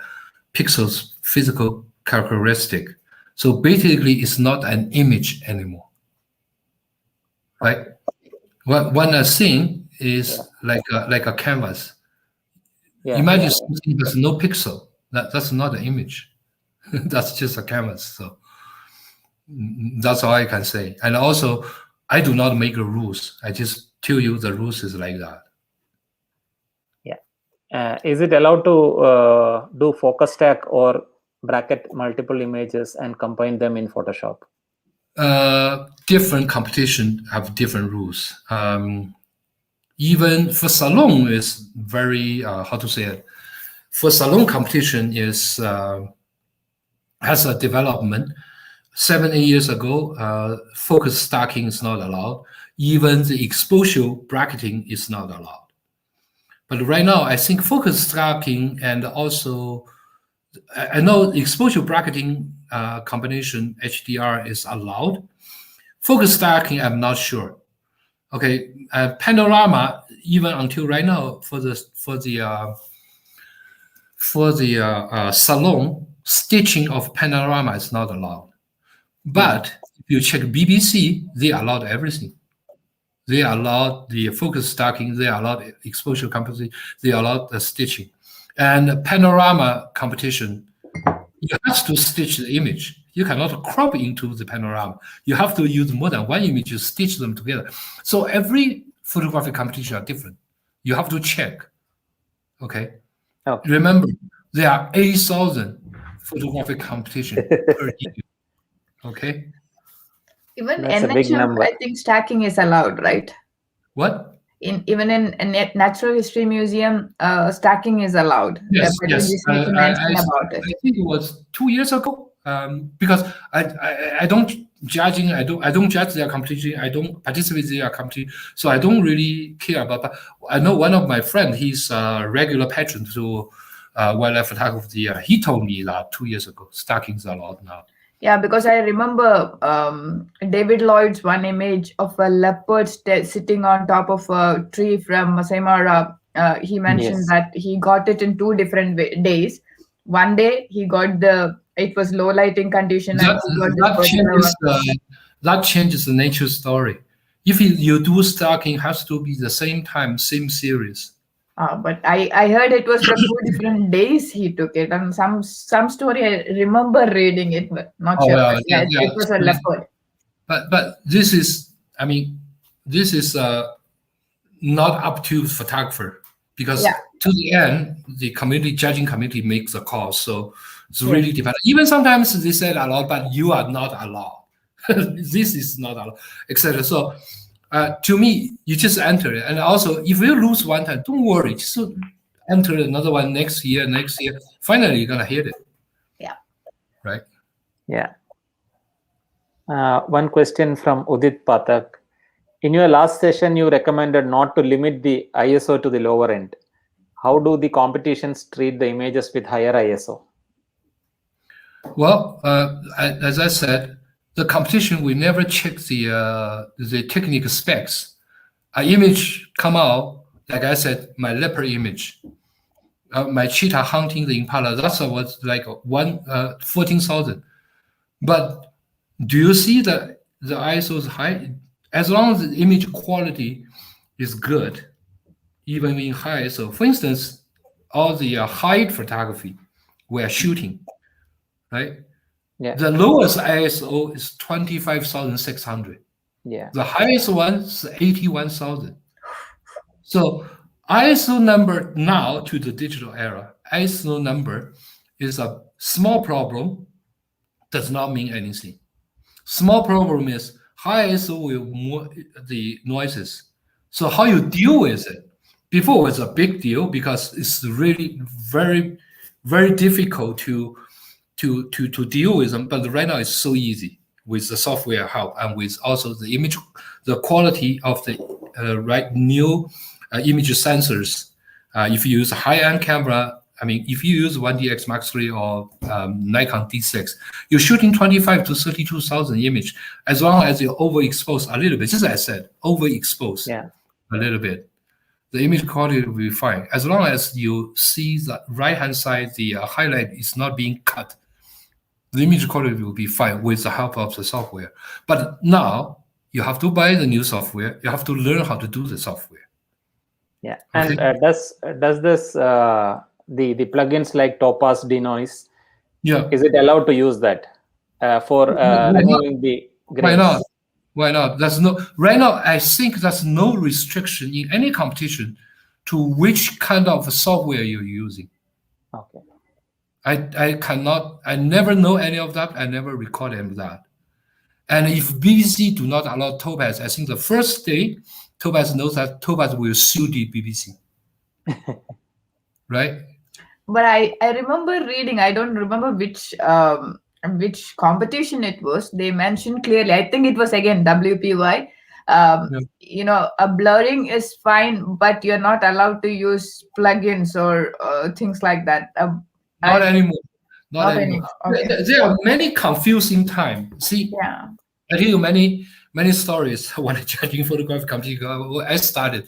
pixel's physical characteristic. So basically it's not an image anymore, right? When a scene is like a canvas, imagine something that's no pixel. That's not an image. That's just a canvas. So that's all I can say. And also, I do not make the rules. I just tell you the rules is like that. Yeah. Is it allowed to do focus stack or bracket multiple images and combine them in Photoshop? Different competition have different rules. Even for salon is very how to say it. For salon competition is has a development. 7-8 years ago, focus stacking is not allowed. Even the exposure bracketing is not allowed. But right now, I think focus stacking and also, I know exposure bracketing combination HDR is allowed. Focus stacking, I'm not sure. Okay, panorama, even until right now, for the salon, stitching of panorama is not allowed. But if you check BBC, they allowed everything. They allowed the focus stacking, they allowed exposure composition, they allowed the stitching. And panorama competition, you have to stitch the image. You cannot crop into the panorama. You have to use more than one image to stitch them together. So every photographic competition are different. You have to check. Okay. Remember, there are 8,000 photographic competition per year. Okay. Even That's a big NHL, number. I think stacking is allowed, right? What? Even in a Natural History Museum, stacking is allowed. Yes, But yes. you just need to mention about it. I think it was 2 years ago. Because I don't judging, I don't judge their competition. I don't participate in their competition, so I don't really care about. But I know one of my friends, he's a regular patron to wildlife photography. He told me that 2 years ago, stacking's allowed now. Yeah, because I remember David Lloyd's one image of a leopard sitting on top of a tree from Masai Mara. He mentioned that he got it in 2 different days. One day he got it was low lighting condition. That changes the nature story. If you do stacking, it has to be the same time, same series. But I heard it was from 2 different days he took it, and some story I remember reading it, but not sure. Well, it was a leopard. But this is, I mean, this is not up to photographer, because to the end, the judging committee makes a call. So it's really dependent. Even sometimes they said allowed, but you are not allowed. This is not allowed, etc. So to me, you just enter it. And also, if you lose one time, don't worry. Just enter another one next year. Finally, you're going to hit it. Yeah. Right? Yeah. One question from Udit Pathak. In your last session, you recommended not to limit the ISO to the lower end. How do the competitions treat the images with higher ISO? Well, as I said, the competition will never check the technical specs. An image come out, like I said, my leopard image, my cheetah hunting the impala. That's was like 14,000. But do you see the ISO is high? As long as the image quality is good, even in high ISO. For instance, all the hide photography we are shooting, right? Yeah. The lowest ISO is 25,600. Yeah. The highest one is 81,000. So ISO number now to the digital era, ISO number is a small problem, does not mean anything. Small problem is high ISO will more the noises. So how you deal with it? Before it was a big deal because it's really very, very difficult to deal with them. But right now it's so easy with the software help and with also the image, the quality of the new image sensors. If you use a high-end camera, I mean, if you use 1DX Mark III or Nikon D6, you're shooting 25 to 32,000 image as long as you overexpose a little bit. Just as I said, overexpose a little bit. The image quality will be fine. As long as you see the right-hand side, the highlight is not being cut, the image quality will be fine with the help of the software. But now you have to buy the new software. You have to learn how to do the software. Yeah, and does this the plugins like Topaz denoise? Yeah, is it allowed to use that for removing the grains? Why not? Why not? There's no right now. I think there's no restriction in any competition to which kind of software you're using. Okay. I cannot. I never know any of that. I never record any of that. And if BBC do not allow Topaz, I think the first day Topaz knows that Topaz will sue the BBC. Right? But I remember reading, I don't remember which competition it was. They mentioned clearly, I think it was again WPY. You know, a blurring is fine, but you're not allowed to use plugins or things like that. Not anymore. Not anymore. Okay. There are many confusing times. See, Yeah. I tell you many stories when I judging photographic competition. When I started,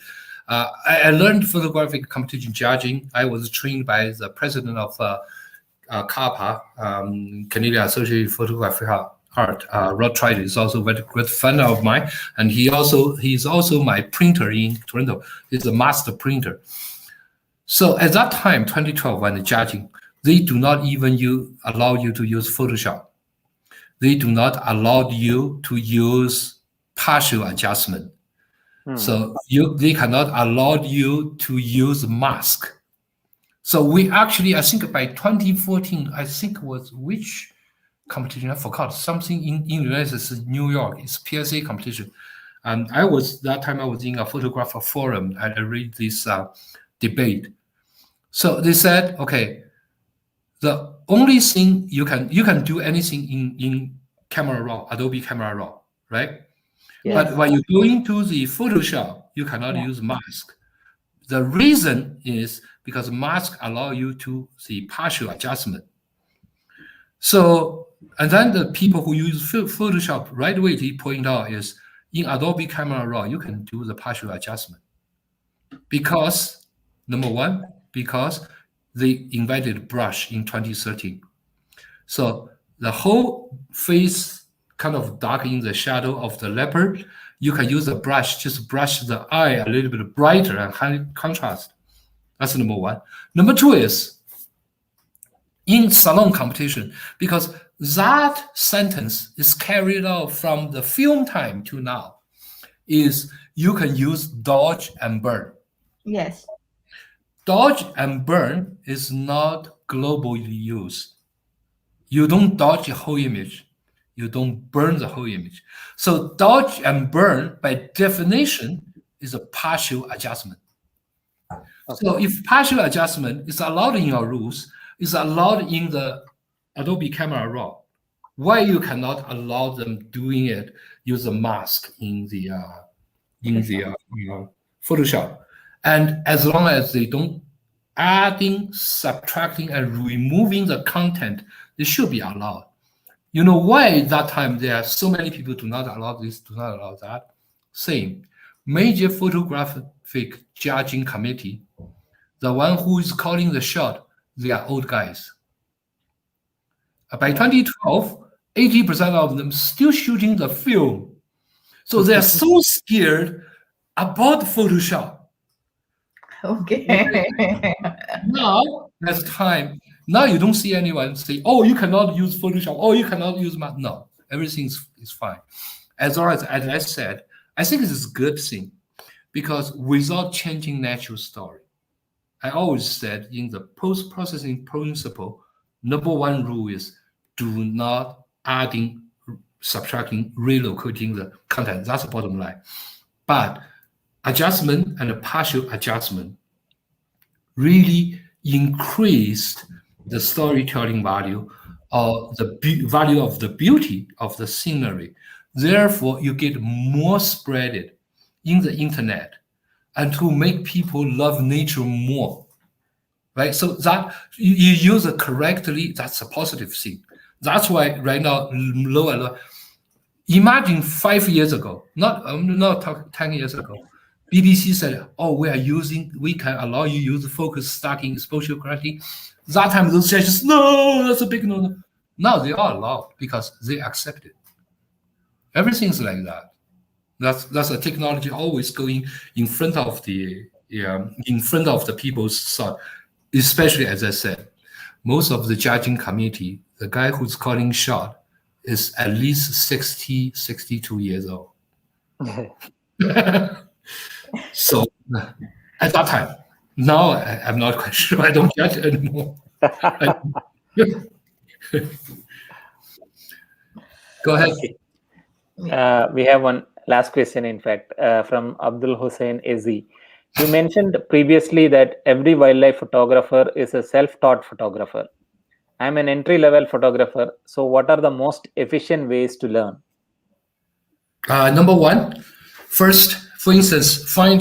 I learned photographic competition judging. I was trained by the president of CAPA, Canadian Association of Photographic Art. Rod Trider is also a very good friend of mine, and he's also my printer in Toronto. He's a master printer. So at that time, 2012, when the judging, they do not even allow you to use Photoshop. They do not allow you to use partial adjustment. So they cannot allow you to use mask. So we actually, I think by 2014, I think was which competition? I forgot, something in the United States, New York. It's PSA competition. And that time I was in a photographer forum and I read this debate. So they said, okay, the only thing you can do anything in Camera Raw, Adobe Camera Raw, right? Yes. But when you go into the Photoshop, you cannot use mask. The reason is because mask allow you to see partial adjustment. So, and then the people who use Photoshop right away they point out is in Adobe Camera Raw, you can do the partial adjustment. Because, number one, because they invented brush in 2013. So the whole face kind of dark in the shadow of the leopard, you can use a brush, just brush the eye a little bit brighter and contrast. That's number one. Number two is in salon competition, because that sentence is carried out from the film time to now, is you can use dodge and burn. Yes. Dodge and burn is not globally used. You don't dodge the whole image. You don't burn the whole image. So dodge and burn, by definition, is a partial adjustment. Okay. So if partial adjustment is allowed in your rules, is allowed in the Adobe Camera Raw, why you cannot allow them doing it, use a mask in the Photoshop? And as long as they don't adding, subtracting, and removing the content, they should be allowed. You know why that time there are so many people do not allow this, do not allow that? Same. Major photographic judging committee, the one who is calling the shot, they are old guys. By 2012, 80% of them still shooting the film. So they are so scared about Photoshop. Okay. Now, that's time. Now you don't see anyone say, oh, you cannot use Photoshop. Oh, you cannot use mask. No, everything is fine. As long as I said, I think this is a good thing. because without changing natural story. I always said in the post-processing principle, number one rule is do not adding, subtracting, relocating the content. That's the bottom line. But adjustment and a partial adjustment really increased the storytelling value or the value of the beauty of the scenery. Therefore, you get more spreaded in the internet and to make people love nature more, right? So that you use it correctly, that's a positive thing. That's why right now, low. Imagine 5 years ago, not 10 years ago, BBC said, "Oh, we can allow you use focus stacking, exposure correcting." That time, those judges, no, that's a big no. Now they are allowed because they accept it. Everything's like that. That's a technology always going in front of the people's thought. Especially as I said, most of the judging committee, the guy who's calling shot, is at least 60, 62 years old. So at that time, now I'm not quite sure. I don't judge anymore. Go ahead. We have one last question, in fact, from Abdul Hussein Ezi. You mentioned previously that every wildlife photographer is a self-taught photographer. I'm an entry-level photographer. So what are the most efficient ways to learn? Number one, first, for instance, find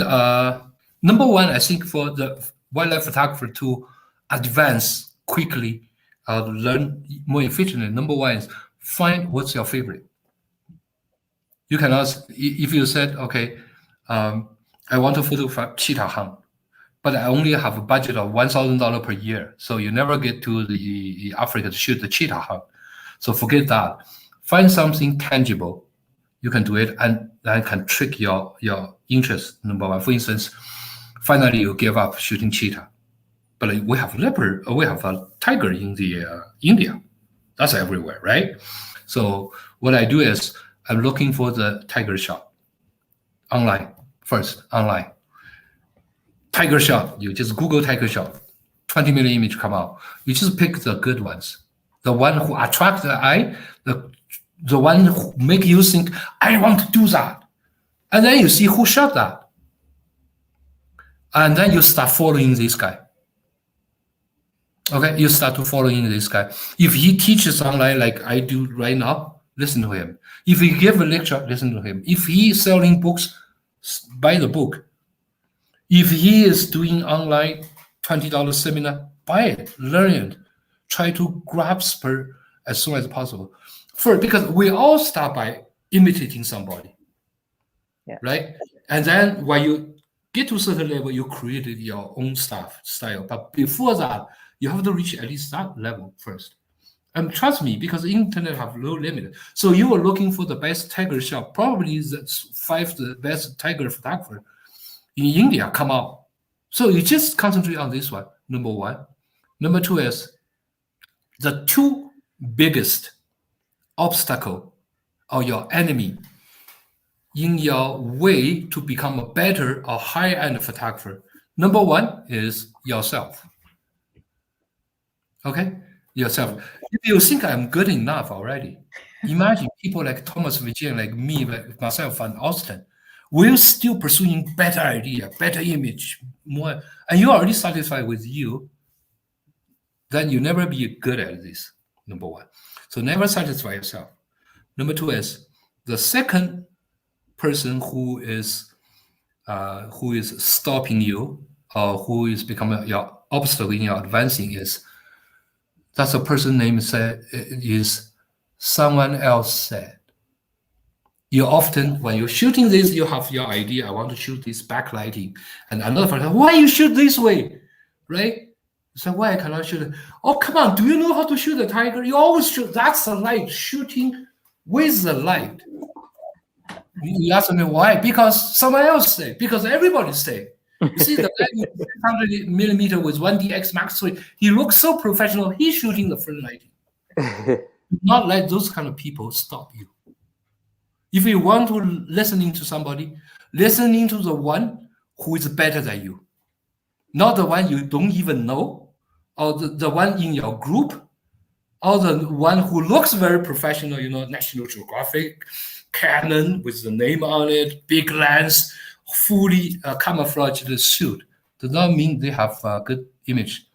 number one, I think for the wildlife photographer to advance quickly, learn more efficiently. Number one is find what's your favorite. You can ask, if you said, okay, I want to photograph cheetah hunt, but I only have a budget of $1,000 per year. So you never get to the Africa to shoot the cheetah hunt. So forget that. Find something tangible. You can do it, and that can trick your interest, number one. For instance, finally you give up shooting cheetah. But we have leopard, we have a tiger in the India. That's everywhere, right? So what I do is I'm looking for the tiger shot online. Tiger shot, you just Google tiger shot, 20 million image come out. You just pick the good ones, the one who attract the eye, the one who make you think, I want to do that. And then you see who shot that. And then you start following this guy. Okay, you start to following this guy. If he teaches online like I do right now, listen to him. If he give a lecture, listen to him. If he is selling books, buy the book. If he is doing online $20 seminar, buy it, learn it, try to grasp it as soon as possible. First, because we all start by imitating somebody, right? And then when you get to a certain level, you created your own style. But before that, you have to reach at least that level first. And trust me, because the internet have low limit. So you are looking for the best tiger shot, probably the best tiger photographer in India come out. So you just concentrate on this one, number one. Number two is the two biggest obstacle or your enemy in your way to become a better or high-end photographer. Number one is yourself. Okay? Yourself. If you think I'm good enough already, imagine people like Thomas Vijay, like me, like myself, and Austin, we're still pursuing better idea, better image, more, and you're already satisfied with you, then you never be good at this, number one. So never satisfy yourself. Number two is the second person who is stopping you or who is becoming your obstacle in your advancing that's a person name is someone else said. You often, when you're shooting this, you have your idea, I want to shoot this backlighting. And another person, why you shoot this way, right? So why I cannot shoot it? Oh, come on, do you know how to shoot a tiger? You always shoot, that's the light, shooting with the light. You ask me why? Because someone else say, because everybody say. You see the guy with 600 millimeter with 1DX Max 3, he looks so professional, he's shooting the front lighting. Not let those kind of people stop you. If you want to listening to somebody, listening to the one who is better than you, not the one you don't even know, or the one in your group, or the one who looks very professional, National Geographic, Canon with the name on it, big lens, fully camouflaged suit. Does not mean they have a good image.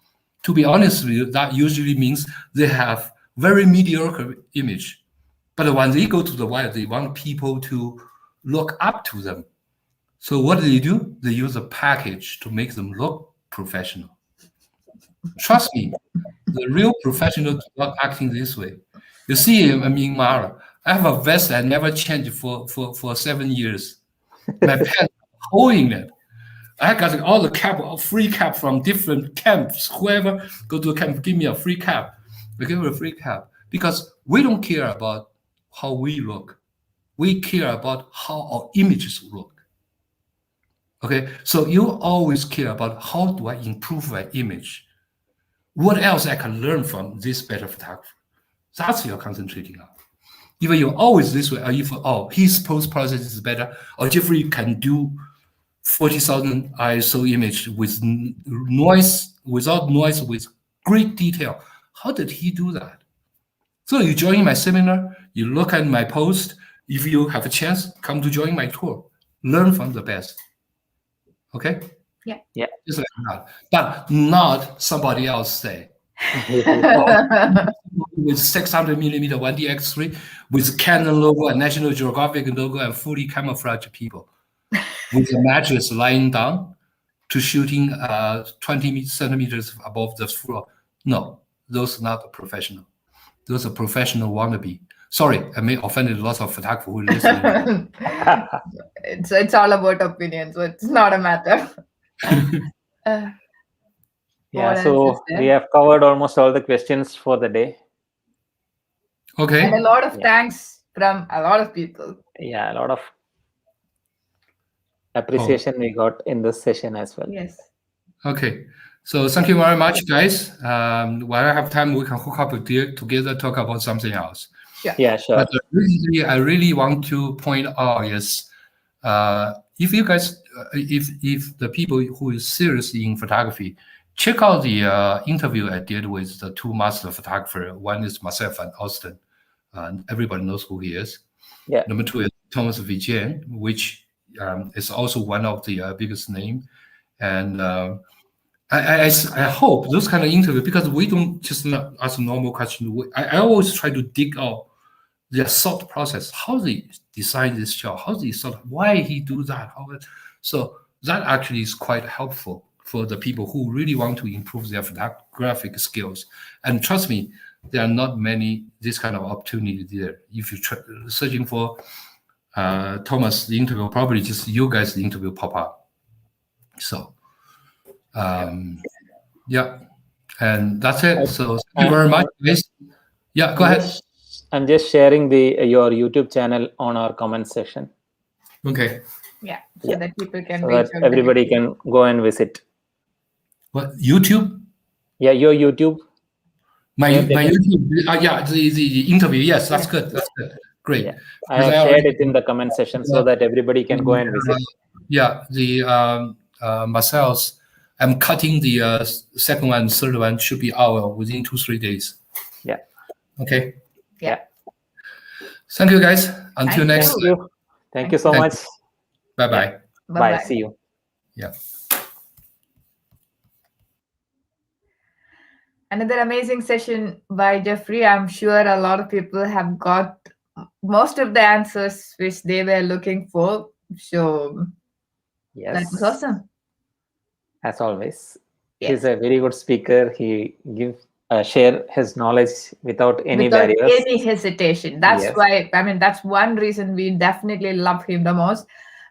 To be honest with you, that usually means they have very mediocre image. But when they go to the wild, they want people to look up to them. So what do? They use a package to make them look professional. Trust me, the real professional do not acting this way. You see, in Mara, I have a vest I never changed for 7 years. My pants are holding it. I got all the cap, free cap from different camps. Whoever go to a camp, give me a free cap. We give a free cap because we don't care about how we look. We care about how our images look. Okay, so you always care about how do I improve my image? What else I can learn from this better photographer? That's you're concentrating on. Even you're always this way, or if his post process is better, or Jeffrey can do 40,000 ISO image with noise, without noise, with great detail. How did he do that? So you join my seminar, you look at my post. If you have a chance, come to join my tour. Learn from the best. Okay? Yeah. Just like that. But not somebody else say. With 600 millimeter 1DX3, with Canon logo and National Geographic logo and fully camouflaged people, with the mattress lying down to shooting 20 centimeters above the floor. No, those are not professional. Those are professional wannabe. Sorry, I may offend lots of photographers who listen. It's all about opinion, so it's not a matter. Yeah, so we have covered almost all the questions for the day. Okay. And a lot of thanks from a lot of people. Yeah, a lot of appreciation we got in this session as well. Yes. Okay. So thank you very much, guys. When I have time, we can hook up together, talk about something else. Sure. Yeah, sure. But I really want to point out is, if you guys, if the people who is serious in photography, check out the interview I did with the two master photographers. One is myself and Austin, and everybody knows who he is. Yeah. Number two is Thomas Vijen, which is also one of the biggest name. And I hope those kind of interview, because we don't just ask a normal question. I always try to dig out their thought process, how they design this shot, how they why he do that. So that actually is quite helpful for the people who really want to improve their photographic skills. And trust me, there are not many this kind of opportunity there. If you're searching for Thomas, the interview, probably just you guys, the interview pop up. So, yeah, and that's it. So thank you very much, guys. Yeah, go ahead. I'm just sharing your YouTube channel on our comment section. Okay. Yeah, so that people can so reach that out everybody can go and visit. What, YouTube? Yeah, your YouTube. My YouTube. Yeah, the interview. Yes, that's good. That's good. Great. Yeah. I have shared it in the comment section so that everybody can go and visit. Yeah, the myself, I'm cutting the second one, third one should be out within 2-3 days. Yeah. Okay. Yeah. Thank you, guys. Until next time. Thank you so much. Bye-bye. Bye. See you. Yeah. Another amazing session by Jeffrey. I'm sure a lot of people have got most of the answers which they were looking for. So yes, that was awesome. As always, he's a very good speaker. He gives share his knowledge without any barriers, any hesitation. That's why, I mean, that's one reason we definitely love him the most.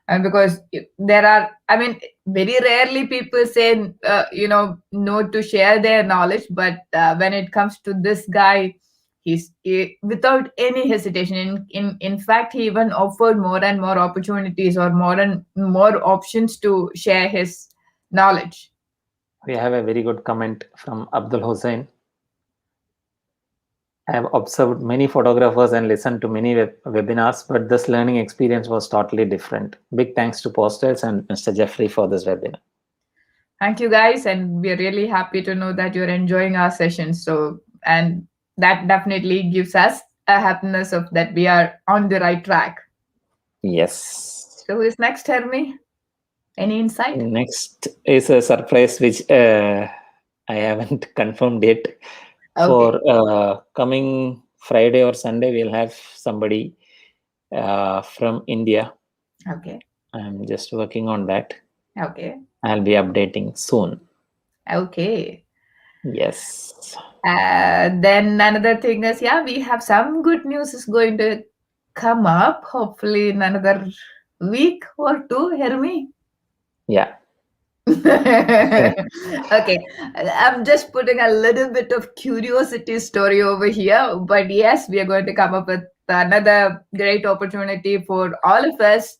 And because there are, I mean, very rarely people say, no to share their knowledge. But when it comes to this guy, he's without any hesitation. In fact, he even offered more and more opportunities or more and more options to share his knowledge. We have a very good comment from Abdul Hussain. I have observed many photographers and listened to many webinars, but this learning experience was totally different. Big thanks to Posters and Mr. Jeffrey for this webinar. Thank you, guys, and we're really happy to know that you're enjoying our sessions. So, and that definitely gives us a happiness of that we are on the right track. Yes. So, who is next, Hermi? Any insight? Next is a surprise which I haven't confirmed yet. Okay. For coming Friday or Sunday, we'll have somebody from India. Okay. I'm just working on that. Okay. I'll be updating soon. Okay. Yes. Then another thing is, yeah, we have some good news is going to come up, hopefully in another week or two, Hermi. Yeah. Okay, I'm just putting a little bit of curiosity story over here, but yes, we are going to come up with another great opportunity for all of us.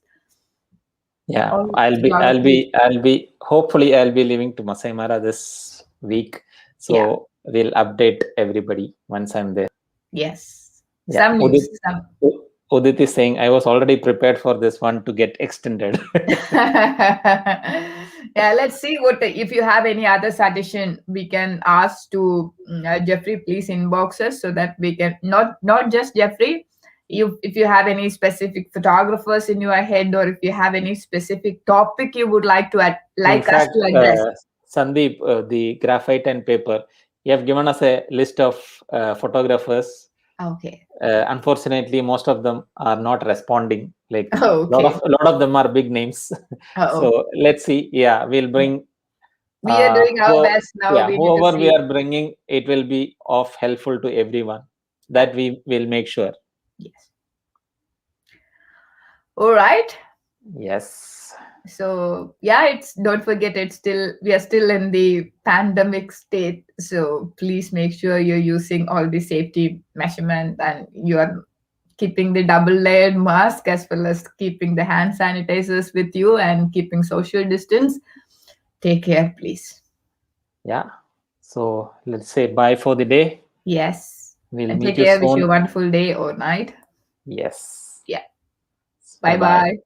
Yeah, all I'll be hopefully I'll be leaving to Masai Mara this week, so Yeah. we'll update everybody once I'm there. Yes. Yeah. Some news. Some. Udit is saying I was already prepared for this one to get extended. Yeah, let's see what if you have any other suggestion we can ask to Jeffrey. Please inbox us so that we can not just Jeffrey. If you have any specific photographers in your head, or if you have any specific topic you would like to us to address. Sandeep, the graphite and paper, you have given us a list of photographers. Okay. Unfortunately, most of them are not responding. Like Okay. a lot of them are big names. So let's see. Yeah, we'll bring. We are doing our best now. Yeah, we whoever we are bringing, it will be of helpful to everyone. That we will make sure. Yes. All right. Yes. So yeah, don't forget we are still in the pandemic state. So please make sure you're using all the safety measurement and you are keeping the double layered mask as well as keeping the hand sanitizers with you and keeping social distance. Take care, please. Yeah. So let's say bye for the day. Yes. We'll and meet take you care. soon. Wish you a wonderful day or night. Yes. Yeah. Bye-bye.